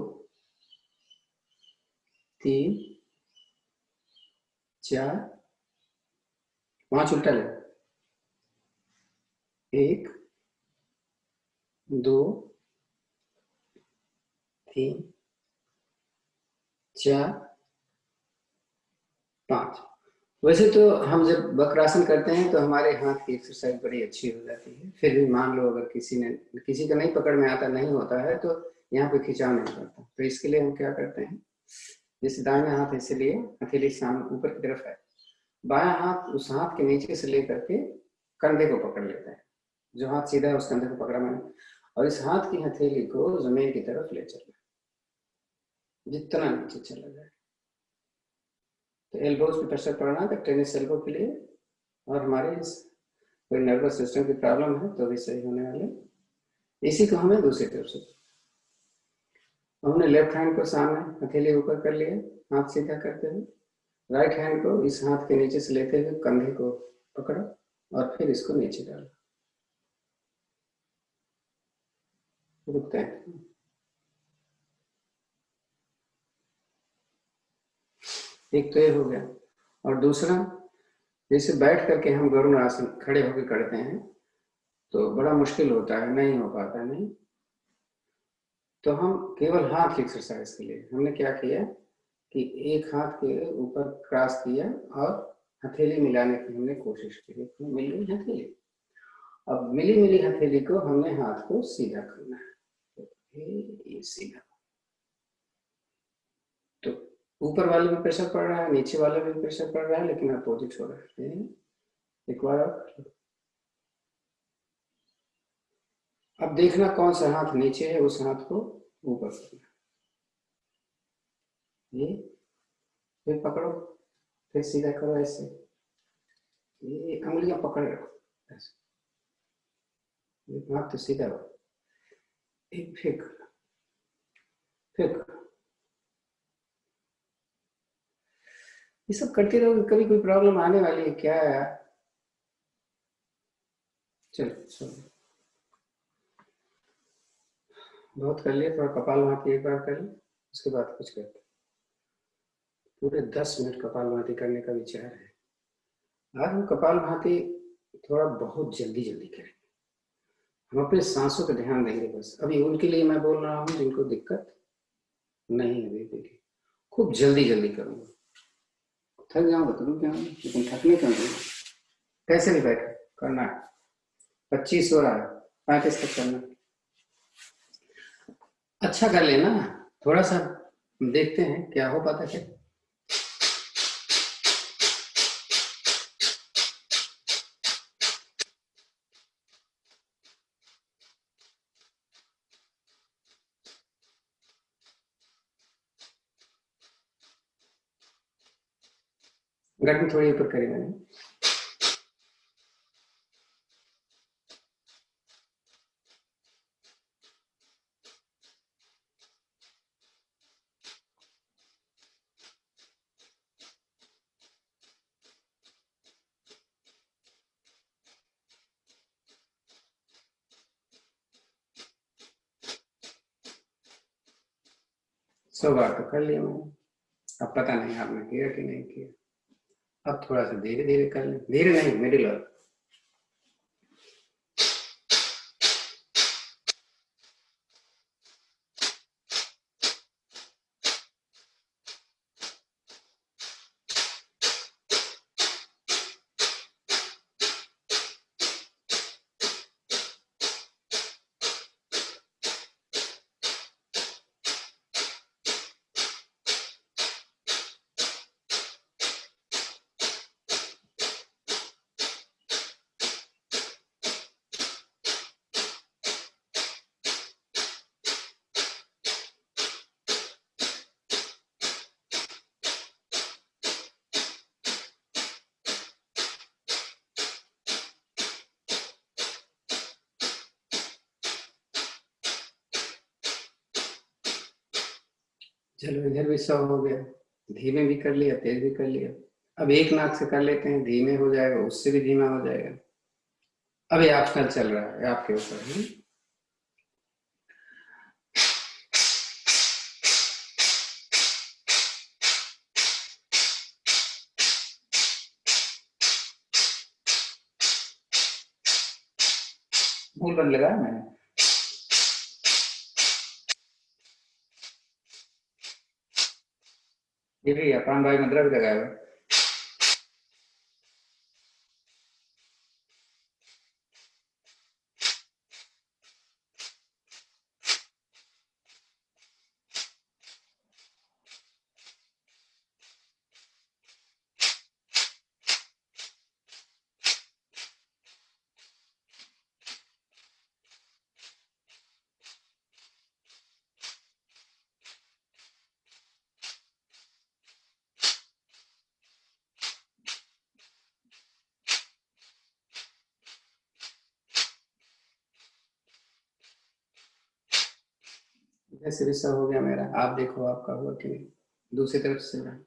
3 4 5 उल्टा ले, 1 2 3 4 5। वैसे तो हम जब वक्रासन करते हैं तो हमारे हाथ की एक्सरसाइज बड़ी अच्छी हो जाती है, फिर भी मान लो अगर किसी का नहीं पकड़ में आता, नहीं होता है, तो यहाँ पे खिंचाव नहीं पड़ता। तो इसके लिए हम क्या करते हैं, जैसे दाहिना हाथ ऐसे लिए, हथेली सामने ऊपर की तरफ है, बायां हाथ उस हाथ के नीचे से लेकर के कंधे को पकड़ लेता है, जो हाथ सीधा है उस कंधे को पकड़ा मैंने, और इस हाथ की हथेली को जमीन की तरफ ले चलना, जितना नीचे चला जाए। तो एल्बोज पे प्रेशर पड़ना है टेनिस एल्बो के लिए, और हमारे कोई नर्वस सिस्टम की प्रॉब्लम है तो भी सही होने वाले। इसी को हमें दूसरी तरफ से, हमने लेफ्ट हैंड को सामने हथेली ऊपर कर लिया, हाथ सीधा करते हुए, राइट हैंड को इस हाथ के नीचे से लेते हुए कंधे को पकड़ो और फिर इसको नीचे डालो, रुकते हैं। एक तो ये हो गया, और दूसरा, जैसे बैठ करके हम गरुड़ आसन खड़े होकर करते हैं तो बड़ा मुश्किल होता है, नहीं हो पाता नहीं, तो हम केवल हाथ की एक्सरसाइज के लिए हमने क्या किया कि एक हाथ के ऊपर क्रॉस किया और हथेली मिलाने की हमने कोशिश की, मिली हथेली। अब मिली हथेली को हमने हाथ को सीधा करना है, तो ये सीधा, तो ऊपर वाले में प्रेशर पड़ रहा है, नीचे वाले में प्रेशर पड़ रहा है, लेकिन अपोजिट हो रहा है। एक बार अब देखना कौन सा हाथ नीचे है, उस हाथ को ऊपर करना, ये फिर पकड़ो, फिर सीधा करो ऐसे, ये अंगुलियां पकड़ रखो ऐसे, हाथ तो सीधा हो, एक फिर ये सब करते रहो, कभी कोई प्रॉब्लम आने वाली है क्या यार। चलो बहुत कर लिया, थोड़ा कपालभाति एक बार कर ले, उसके बाद कुछ करते, पूरे 10 मिनट कपालभाति करने का विचार है। आज हम कपालभाति थोड़ा बहुत जल्दी करेंगे, हम अपने सांसों पर ध्यान देंगे बस। अभी उनके लिए मैं बोल रहा हूँ जिनको दिक्कत नहीं है, देखिए खूब जल्दी करूंगा, थक जाऊंगा तो रुक जाऊंगा, लेकिन थकने क्यों दूंगा, कैसे भी बैठे करना है। 25 हो रहा है, 35 तक करना, अच्छा कर लेना, थोड़ा सा देखते हैं क्या हो पाता है। गर्दन थोड़ी ऊपर करी मैंने, सौ बार तो कर लिया मैंने, अब पता नहीं आपने किया कि नहीं किया। अब थोड़ा सा धीरे कर लें, धीरे नहीं मिडिल और चलो इधर भी 100 हो गया, धीमे भी कर लिया, तेज भी कर लिया। अब एक नाक से कर लेते हैं, धीमे हो जाएगा, उससे भी धीमा हो जाएगा। अब ये ऑप्शनल चल रहा है, आपके ऊपर है। भूल बंद लगाया मैंने। ये भी अपान भाई मंत्रा भी लगाया हुआ है। ऐसे भी सब हो गया मेरा। आप देखो आपका हुआ कि नहीं। दूसरी तरफ से ना।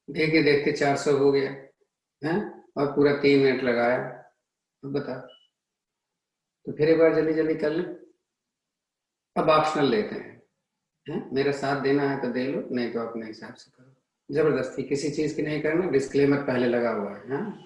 देखते देखते 400 हो गया है, और पूरा 3 मिनट लगाया। अब बता, तो फिर एक बार जल्दी जल्दी कर लें। अब ऑप्शनल लेते हैं। मेरा साथ देना है तो दे लो, नहीं तो अपने हिसाब से करो। जबरदस्ती किसी चीज की नहीं करना, डिस्क्लेमर पहले लगा हुआ है। हाँ,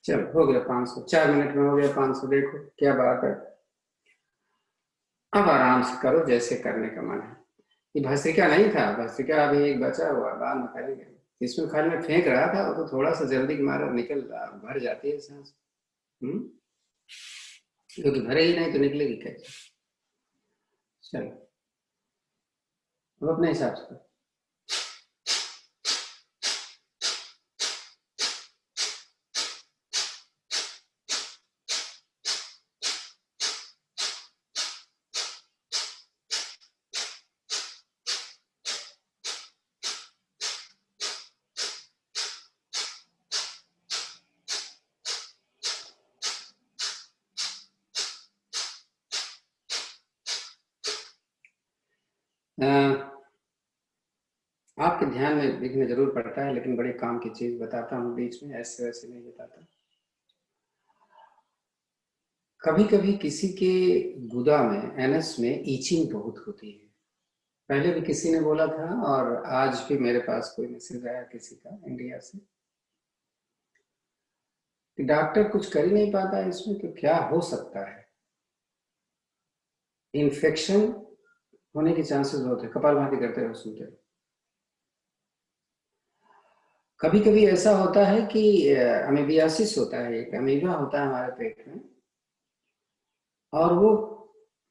चलो हो गया 500। 4 मिनट में हो गया 500। देखो क्या बात है। अब आराम से करो जैसे करने का मन है। ये भस्त्रिका नहीं था, भस्त्रिका अभी एक बचा हुआ, बाद में करेंगे। इसमें खाली मैं फेंक रहा था, वो तो थोड़ा सा जल्दी के मारा निकल भर जाती है सांस। क्योंकि भरे ही नहीं तो निकलेगी कैसे। चलो अब अपने हिसाब से। आपके ध्यान में विघ्न जरूर पड़ता है, लेकिन बड़े काम की चीज बताता हूँ बीच में, ऐसे वैसे नहीं बताता। कभी कभी किसी के गुदा में, एनस में ईचिंग बहुत होती है। पहले भी किसी ने बोला था, और आज भी मेरे पास कोई मैसेज आया किसी का इंडिया से कि डॉक्टर कुछ कर ही नहीं पाता है इसमें, तो क्या हो सकता है। इन्फेक्शन होने के चांसेस बहुत है। कपालभाति करते रहो, सुनते रहो। कभी कभी ऐसा होता है कि अमीबियासिस होता है, एक अमीबा होता है हमारे पेट में, और वो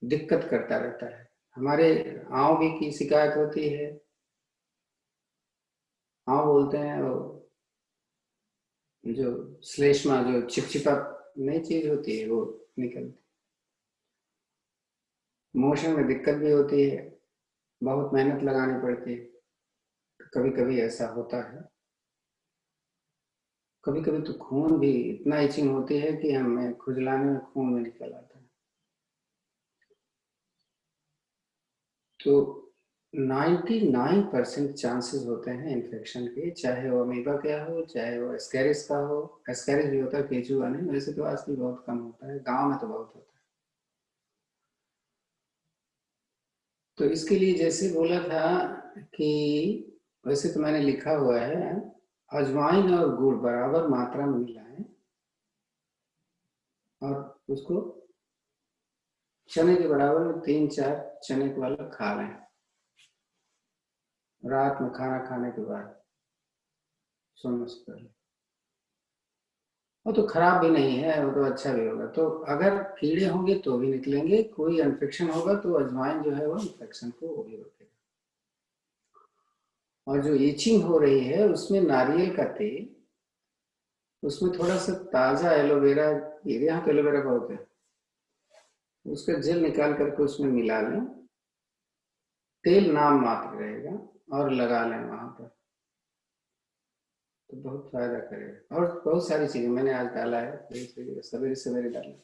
दिक्कत करता रहता है। हमारे आँव भी की शिकायत होती है। आँव बोलते हैं वो, जो श्लेष्मा, जो चिपचिपा नई चीज होती है, वो निकलती। मोशन में दिक्कत भी होती है, बहुत मेहनत लगानी पड़ती है। कभी कभी ऐसा होता है, कभी कभी तो खून भी इतना इचिंग होती है कि हमें खुजलाने में खून में निकल आता है। तो 99% चांसेस होते हैं इन्फेक्शन के, चाहे वो अमीबा का हो, चाहे वो एस्केरिस का हो। एस्केरिस भी होता है, केचुआ नहीं। वैसे तो आजकल बहुत कम होता है, गांव में तो बहुत होता है। तो इसके लिए जैसे बोला था कि वैसे तो मैंने लिखा हुआ है, अजवाइन और गुड़ बराबर मात्रा में मिलाएं और उसको चने के बराबर में 3-4 चने के वाला खा लें रात में खाना खाने के बाद, सोने से पहले। वो तो खराब भी नहीं है, वो तो अच्छा भी होगा। तो अगर कीड़े होंगे तो भी निकलेंगे, कोई इन्फेक्शन होगा तो अजवाइन जो है वो इन्फेक्शन को वो भी रोकेगा। और जो ईचिंग हो रही है उसमें नारियल का तेल, उसमें थोड़ा सा ताजा एलोवेरा, यहाँ तो एलोवेरा बहुत है, उसका जेल निकाल करके उसमें मिला लें। तेल नाम मात्र रहेगा और लगा लें वहां पर, तो बहुत फायदा करेगा। और बहुत सारी चीजें मैंने आज डाला है, सवेरे सवेरे डाला।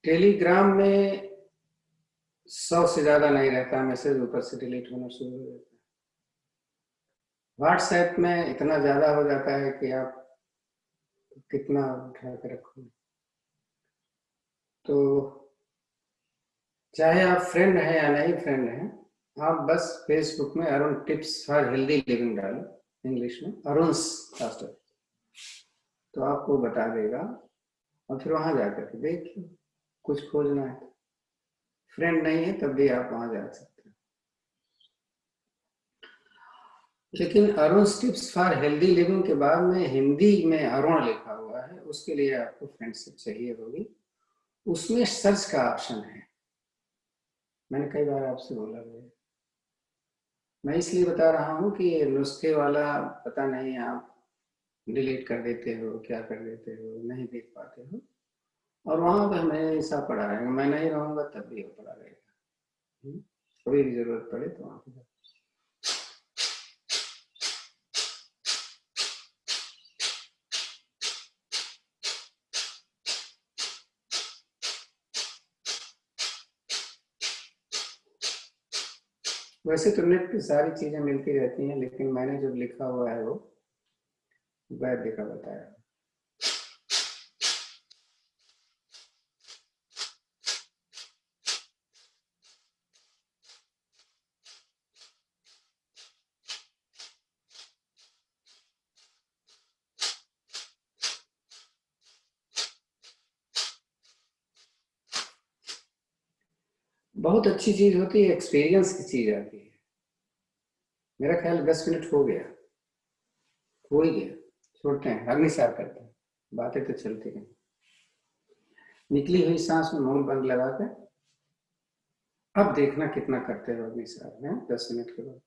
टेलीग्राम में 100 से ज्यादा नहीं रहता मैसेज, ऊपर से डिलीट होना शुरू हो जाता है। व्हाट्सएप में इतना ज्यादा हो जाता है कि आप कितना उठा के रखोगे। तो चाहे आप फ्रेंड हैं या नहीं फ्रेंड हैं, आप बस फेसबुक में Arun tips for healthy living डालो, इंग्लिश में अरुण्स फास्टर, तो आपको बता देगा। और फिर वहां जाकर के देखिए, कुछ खोजना है। फ्रेंड नहीं है तब भी आप वहां जा सकते हैं। लेकिन Arun tips for healthy living के बाद में हिंदी में अरुण लिखा हुआ है, उसके लिए आपको फ्रेंडशिप चाहिए होगी। उसमें सर्च का ऑप्शन है, मैंने कई बार आपसे बोला है। मैं इसलिए बता रहा हूँ कि नुस्खे वाला पता नहीं, आप डिलीट कर देते हो, क्या कर देते हो, नहीं देख पाते हो। और वहां पर हमेशा पड़ा रहेगा, मैं नहीं रहूंगा तब भी वो पड़ा रहेगा। कभी भी जरूरत पड़े तो वहां पर। वैसे तो नेट पे सारी चीजें मिलती रहती हैं, लेकिन मैंने जो लिखा हुआ है वो वैद्य का बताया। बहुत अच्छी चीज होती है, एक्सपीरियंस की चीज आती है। मेरा ख्याल 10 मिनट हो गया, हो ही गया। छोड़ते हैं, अग्निसार करते हैं, बातें तो चलती रहें। निकली हुई सांस में मौन बंद लगा कर अब देखना कितना करते हो अग्निसार में 10 मिनट के बाद।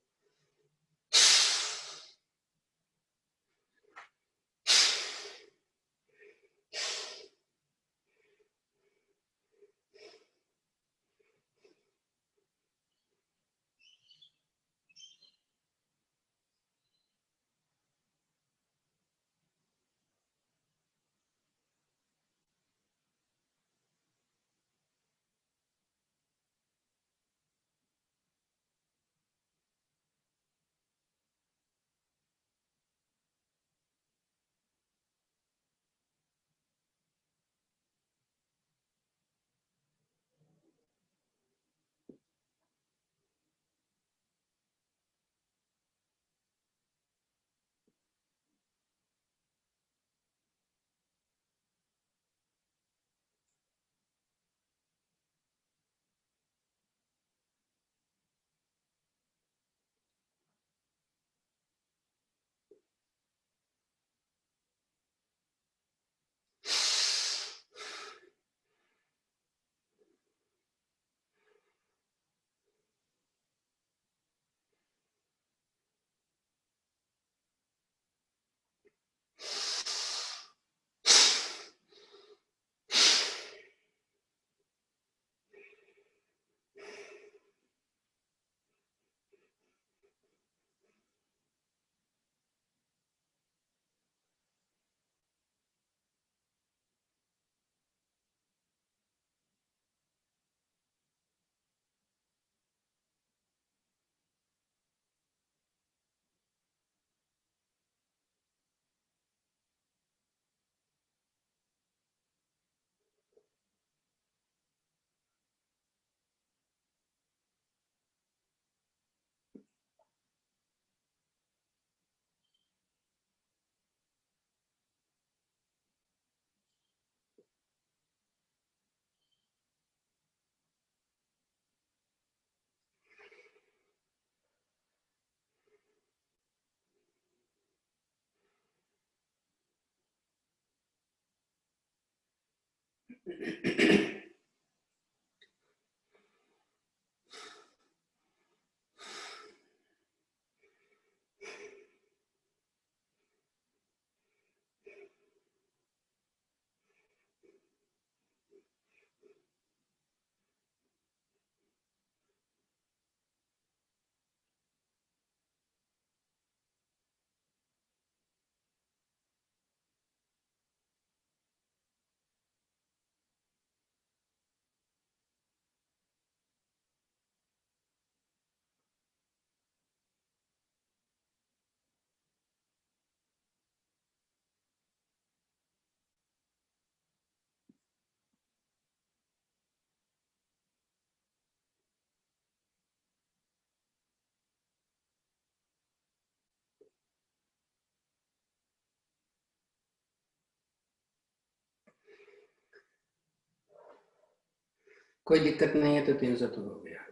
कोई दिक्कत नहीं है तो 300 तो हो गया।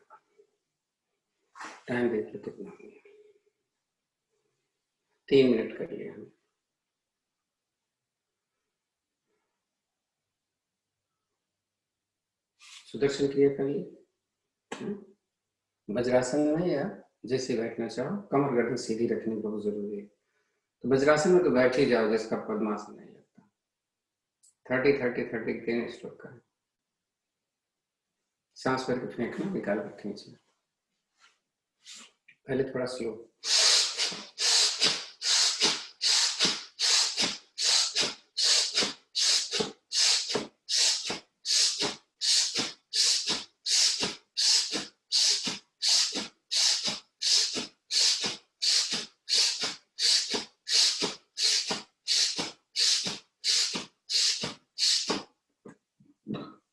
टाइम देख लो कितना हो गया। 3 मिनट कर लिया हमने। सुदर्शन क्रिया कर लिए। वज्रासन में या जैसे बैठना चाहो, कमर गर्दन सीधी रखनी बहुत जरूरी है। तो वज्रासन में तो बैठ ही जाओ जिसका पद्मासन नहीं लगता। 30 तीन स्ट्रोक का। सांस भर के फेंकना, निकाल कर खींचना। पहले थोड़ा स्लो।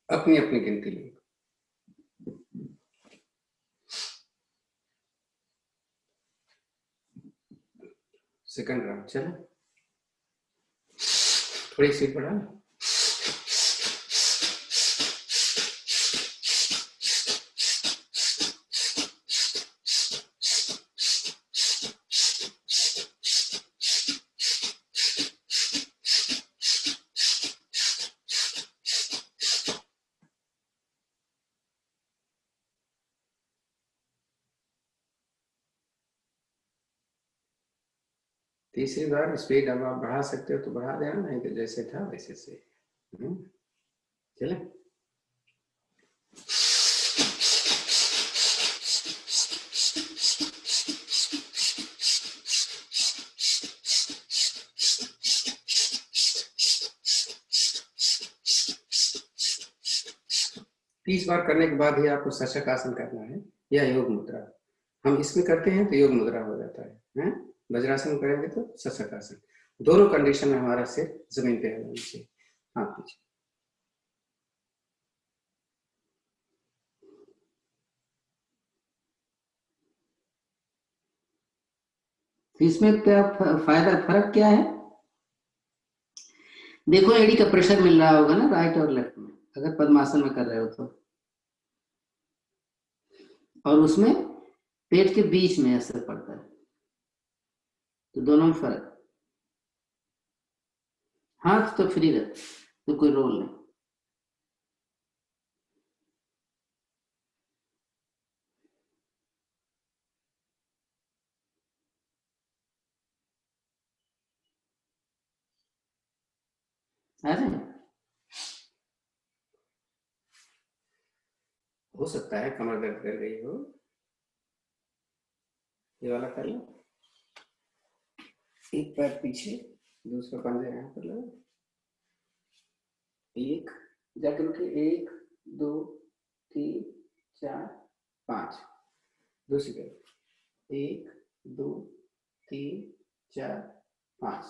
अपनी अपनी गिनती लो। सेकंड राउंड चलो। थोड़ी सी बढ़ा। तीसरी बार स्पीड अब आप बढ़ा सकते हो तो बढ़ा देना, नहीं तो जैसे था वैसे से। चले। तीस बार करने के बाद ही आपको शशक आसन करना है या योग मुद्रा। हम इसमें करते हैं तो योग मुद्रा हो जाता है? वज्रासन करेंगे तो शशक आसन। दोनों कंडीशन में हमारा सिर जमीन पे होना चाहिए। हाँ पीछे। इसमें क्या फायदा, फर्क क्या है? देखो एड़ी का प्रेशर मिल रहा होगा ना राइट और लेफ्ट में, अगर पद्मासन में कर रहे हो तो, और उसमें पेट के बीच में असर पड़ता है, तो दोनों में फर्क। हाथ तो फ्री रहता तो कोई रोल नहीं। आ जाए, हो सकता है कमर दर्द कर रही हो। ये वाला कर लो। एक पैर पीछे, दूसरा पंजा यहाँ पर लो। एक जाके रुके, 1 2 3 4 5। दूसरी तरफ 1 2 3 4 5।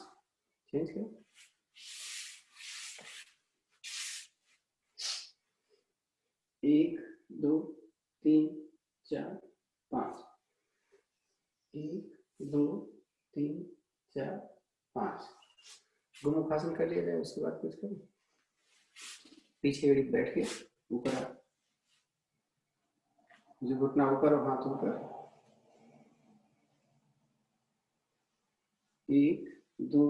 चेंज करो। 1 2 3 4 5। 1 2 3 4 5। गुमुखासन कर लिया जाए, उसके बाद कुछ करो। पीछे बैठ के ऊपर आ, जो घुटना ऊपर और हाथ ऊपर। 1 2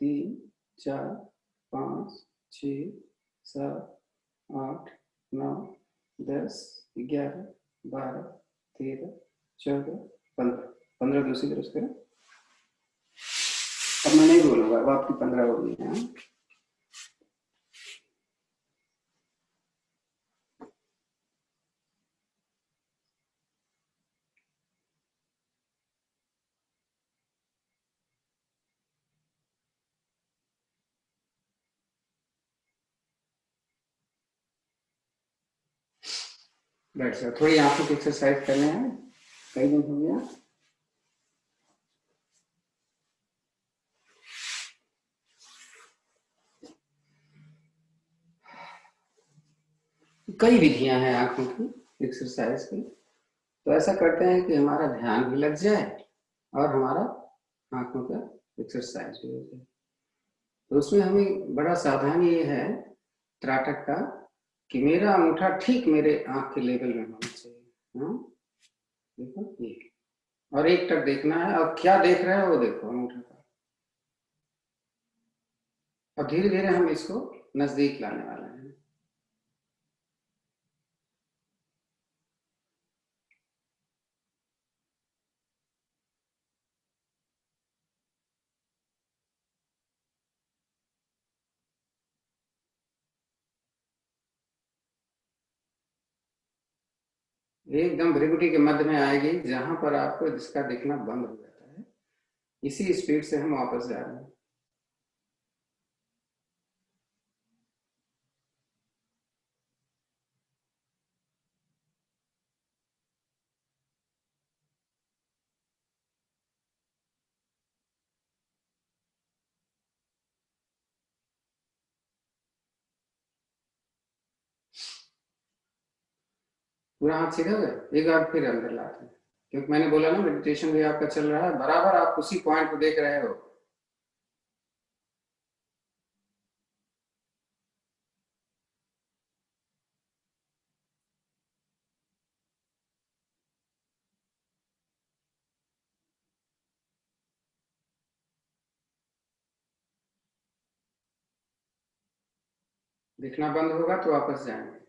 3 4 5 6 7 8, 9, 10, 11, 12, 13, 14, 15। 15 दूसरी तरफ से। अब मैं नहीं बोलूंगा, अब आपकी 15 हो गई है। बैठ जाओ, थोड़ी आंखों की एक्सरसाइज करने हैं, कई दिन हो गया। कई विधियां हैं आंखों की एक्सरसाइज की। तो ऐसा करते हैं कि हमारा ध्यान भी लग जाए और हमारा आंखों का एक्सरसाइज भी हो जाए। तो उसमें हमें बड़ा सावधानी ये है त्राटक का कि मेरा अंगूठा ठीक मेरे आंख के लेवल में होना चाहिए। हाँ, देखो ये, और एक टक देखना है, और क्या देख रहा है वो देखो अंगूठा का। और धीरे धीरे हम इसको नजदीक लाने वाले हैं। एकदम भ्रिकुटी के मध्य में आएगी, जहां पर आपको जिसका दिखना बंद हो जाता है। इसी स्पीड से हम वापस जा रहे हैं। पूरा हाथ सीधा हो गया, एक बार फिर अंदर लाते हैं, क्योंकि मैंने बोला ना मेडिटेशन भी आपका चल रहा है, बराबर आप उसी पॉइंट को देख रहे हो। दिखना बंद होगा तो वापस जाएंगे।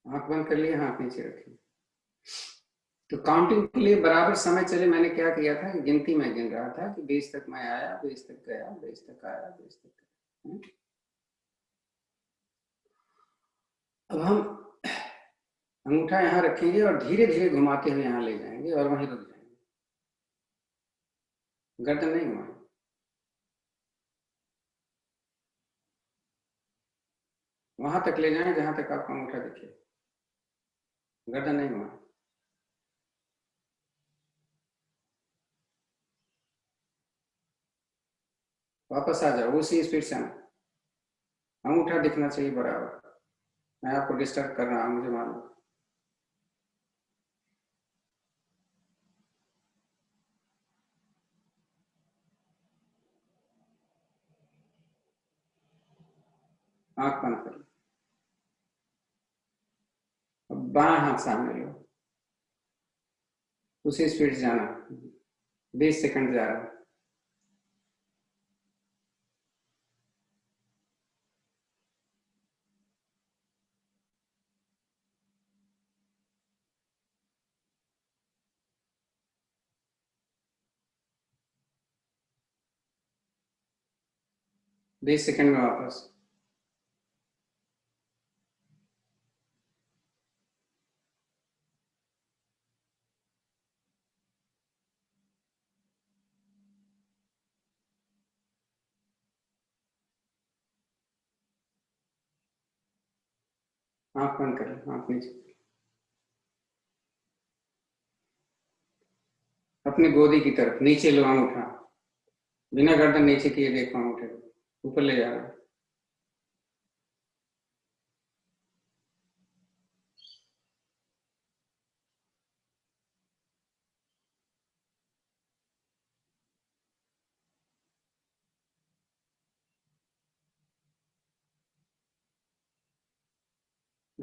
आंख बंद कर लिए, हाथ नीचे रखिए। तो काउंटिंग के लिए बराबर समय चले, मैंने क्या किया था कि गिनती में गिन रहा था कि 20 तक मैं आया, 20 तक गया, 20 तक आया, 20 तक गया। अब हम अंगूठा यहाँ रखेंगे और धीरे धीरे घुमाते हुए यहाँ ले जाएंगे और वहीं रुक जाएंगे। गर्दन नहीं घुमाएंगे। वहां तक ले जाएं जहां तक आपका अंगूठा दिखे। गर्दन नहीं घुमाएं। वापस आ जाओ, उसी स्पीड से आना। अंगूठा दिखना चाहिए बराबर। मैं आपको डिस्टर्ब कर रहा हूं, मुझे मालूम। आंख बंद कर लो। अब बाएं हाथ सामने लो, उसी स्पीड से जाना। 20 सेकंड जा रहा है। बीस सेकंड में वापस। आंख बंद कर लो, आंख नीचे। अपनी गोदी की तरफ नीचे लो अंगूठा, बिना गर्दन नीचे किए देखो अंगूठे को, ऊपर ले जाना।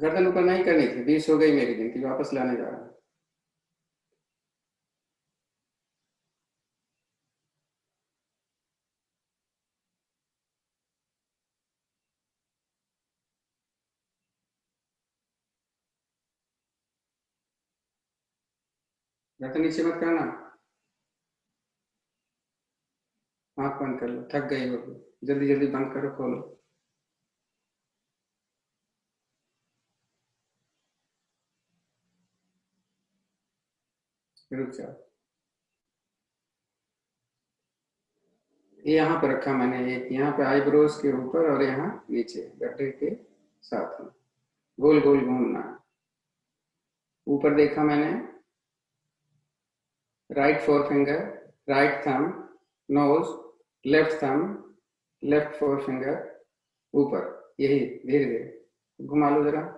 गर्दन ऊपर नहीं करनी थी, 20 हो गई मेरी गिनती, वापस लाने जा रहा हूँ। गर्दन नीचे मत करना, आँख बंद कर लो, थक गई हो, जल्दी जल्दी बंद करो, खोलो। रुक जाओ। ये यहाँ पे रखा मैंने, एक यहाँ पे आईब्रोज के ऊपर और यहाँ नीचे गड्ढे के साथ में गोल गोल घूमना है। ऊपर देखा मैंने, right four finger, right thumb, nose, left thumb, left four finger ऊपर, यही धीरे धीरे घुमा लो जरा।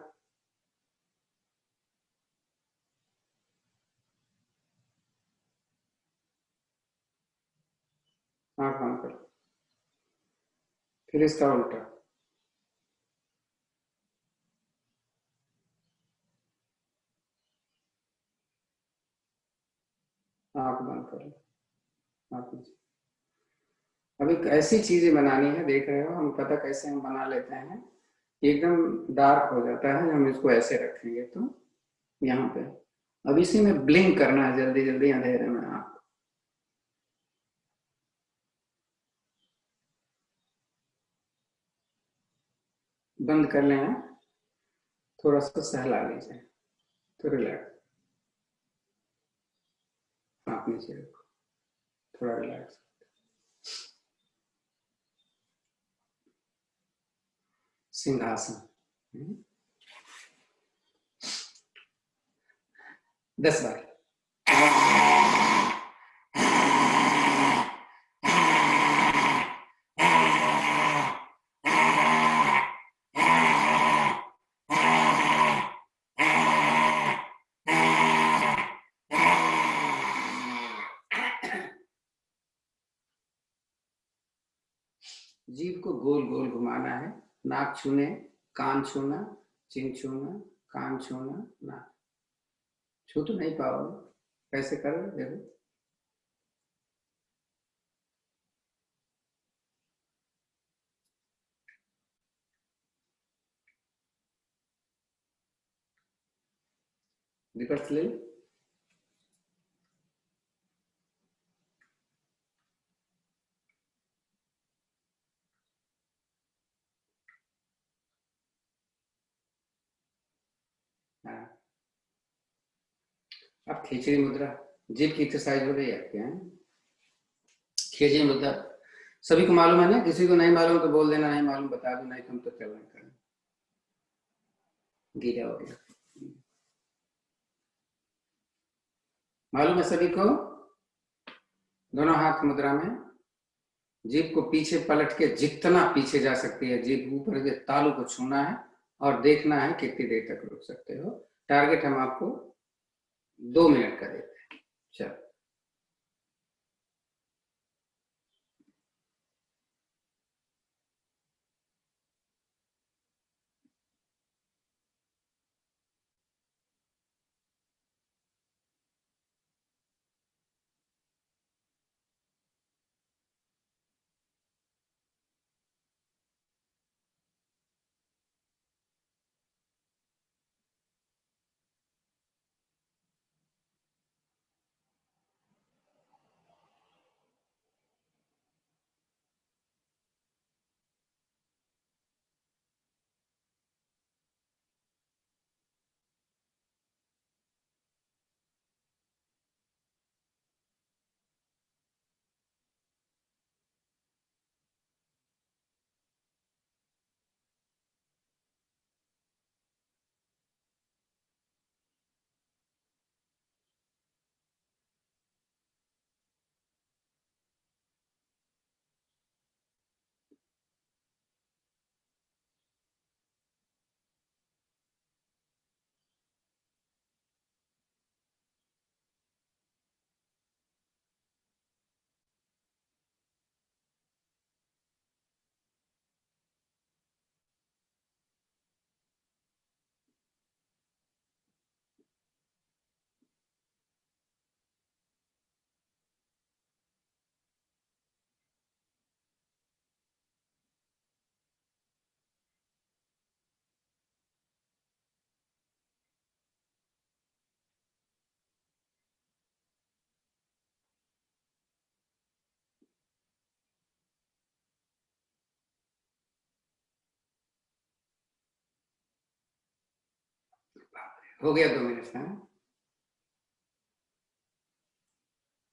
आँख बंद करो, फिर इसका उल्टा। आँख बंद करो, आँख नीचे। अभी ऐसी चीजें बनानी है, देख रहे हो हम, पता कैसे हम बना लेते हैं, एकदम डार्क हो जाता है, हम इसको ऐसे रखेंगे तो यहाँ पे। अब इसी में ब्लिंक करना है जल्दी जल्दी अंधेरे में। आप बंद कर लेना, थोड़ा सा सहला लीजिए तो रिलैक्स। आप नीचे रखो, थोड़ा रिलैक्स। सिंहासन। 10 बार। जीभ को गोल गोल घुमाना है, नाक छूने, कान छूना, चिन छूना, कान छूना, नाक छू तो नहीं पाओगे, कैसे करोगे देखो। रिवर्स ले। हाँ, अब खिचड़ी मुद्रा, जीभ की एक्सरसाइज हो रही है आपके यहाँ। खिचड़ी मुद्रा सभी को मालूम है ना, किसी को नहीं मालूम तो बोल देना, नहीं मालूम बता दो, नहीं तुम तो चल नहीं कर, गीला हो गया। मालूम है सभी को। दोनों हाथ मुद्रा में, जीभ को पीछे पलट के जितना पीछे जा सकती है, जीभ ऊपर के तालू को छूना है और देखना है कितनी देर तक रुक सकते हो। टारगेट हम आपको 2 मिनट का देते हैं। चलो। हो गया 2 मिनट का।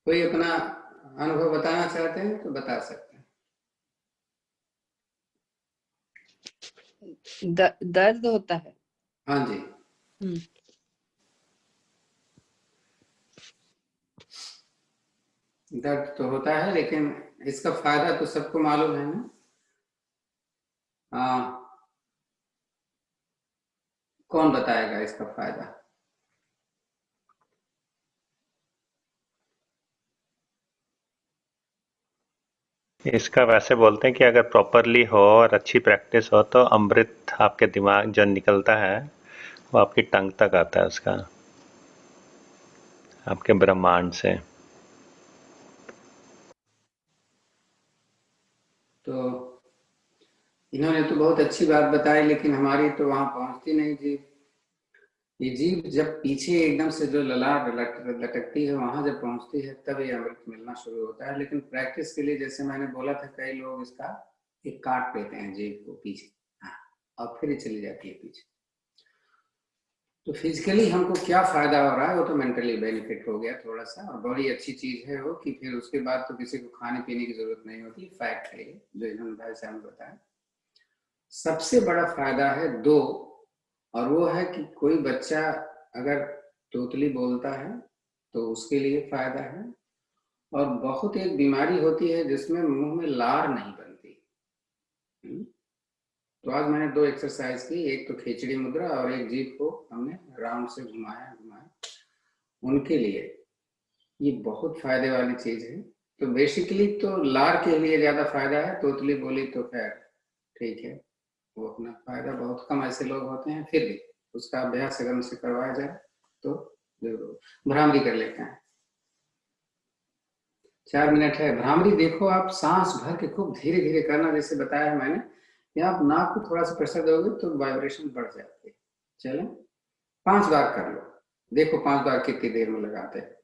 कोई अपना अनुभव बताना चाहते हैं तो बता सकते हैं। दर्द होता है। हाँ जी। दर्द तो होता है, लेकिन इसका फायदा तो सबको मालूम है ना। कौन बताएगा इसका फायदा? इसका वैसे बोलते हैं कि अगर प्रॉपरली हो और अच्छी प्रैक्टिस हो तो अमृत आपके दिमाग जो निकलता है वो आपकी टंग तक आता है, उसका आपके ब्रह्मांड से। तो इन्होंने तो बहुत अच्छी बात बताई, लेकिन हमारी तो वहां पहुंचती नहीं जीभ। ये जीभ जब पीछे एकदम से जो ललाट लटकती है, वहां जब पहुंचती है तब ये अमृत मिलना शुरू होता है। लेकिन प्रैक्टिस के लिए, जैसे मैंने बोला था, कई लोग इसका एक काट लेते हैं जीभ को पीछे, हाँ, और फिर ये चली जाती है पीछे। तो फिजिकली हमको क्या फायदा हो रहा है, वो तो मेंटली बेनिफिट हो गया थोड़ा सा, और बड़ी अच्छी चीज है वो कि फिर उसके बाद तो किसी को खाने पीने की जरूरत नहीं होती। फैक्ट है ये जो इन्होंने भाई साहब बताया। सबसे बड़ा फायदा है 2, और वो है कि कोई बच्चा अगर तोतली बोलता है तो उसके लिए फायदा है। और बहुत एक बीमारी होती है जिसमें मुंह में लार नहीं बनती। तो आज मैंने 2 एक्सरसाइज की, एक तो खिचड़ी मुद्रा और एक जीभ को हमने राउंड से घुमाया। उनके लिए ये बहुत फायदे वाली चीज है। तो बेसिकली तो लार के लिए ज्यादा फायदा है, तोतली बोली तो खैर ठीक है, वो अपना फायदा, बहुत कम ऐसे लोग होते हैं, फिर भी उसका अभ्यास अगर उनसे करवाया जाए तो जरूर। भ्रामरी कर लेते हैं। 4 मिनट है। भ्रामरी देखो, आप सांस भर के खूब धीरे धीरे करना, जैसे बताया है मैंने, या आप नाक को थोड़ा सा प्रेशर दोगे तो वाइब्रेशन बढ़ जाती है। चलो 5 बार कर लो, देखो 5 बार कितनी देर में लगाते हैं।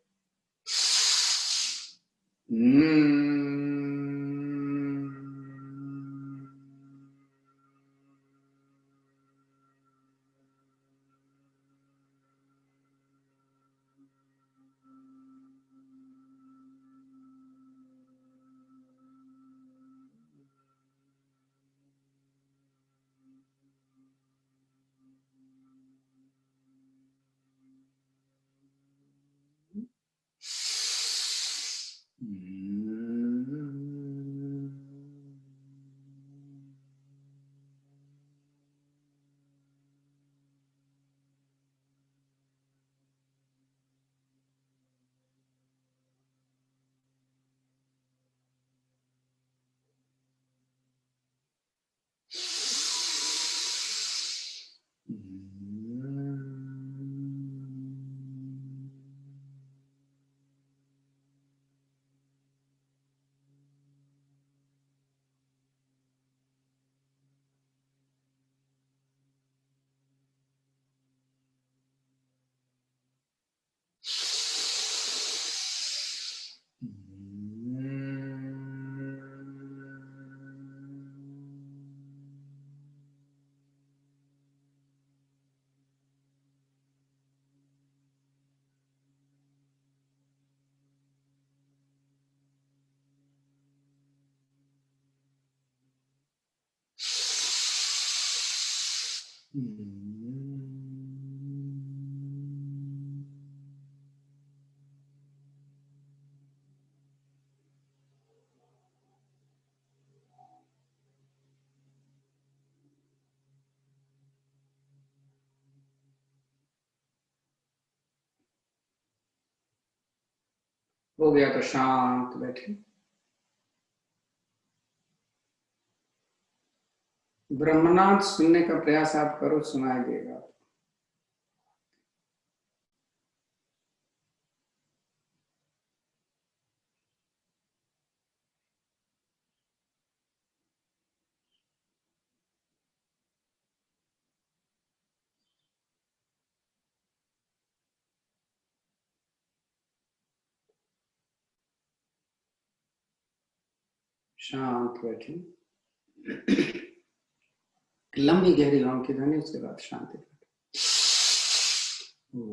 हो गया तो शांत बैठे। ब्रह्मनाथ सुनने का प्रयास आप करो, सुनाई देगा। शांत बैठे, लंबी गहरी ओम की ध्वनि, उसके बाद शांति। ओम देव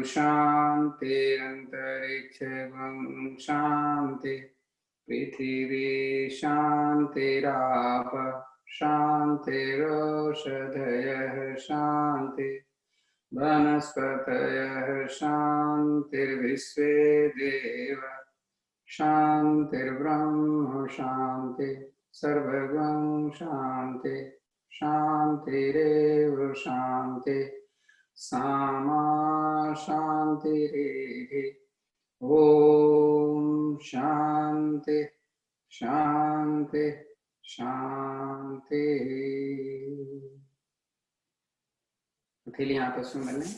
शांति अंतरिक्ष शांति पृथिवी शांतिराप शांतिरोषधयः शांति वनस्पतयः शांतिर्विश्वे देव शांतिर्ब्रह्म शांति सर्वगं शांति शांतिरेव शांति सामा शांतिरेधि ओम शांति शांति शांति। हथेलियां आपस में मिलें।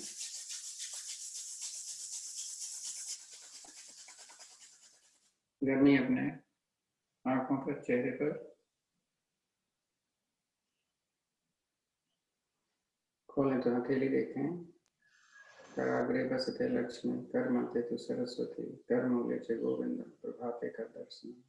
गर्मी अपने आंखों पर, चेहरे पर। खोलें तो हथेली देखें। कराग्रे बसते लक्ष्मी, कर्मते तु सरस्वती, कर्मूले च गोविंदम, प्रभाते कर दर्शन।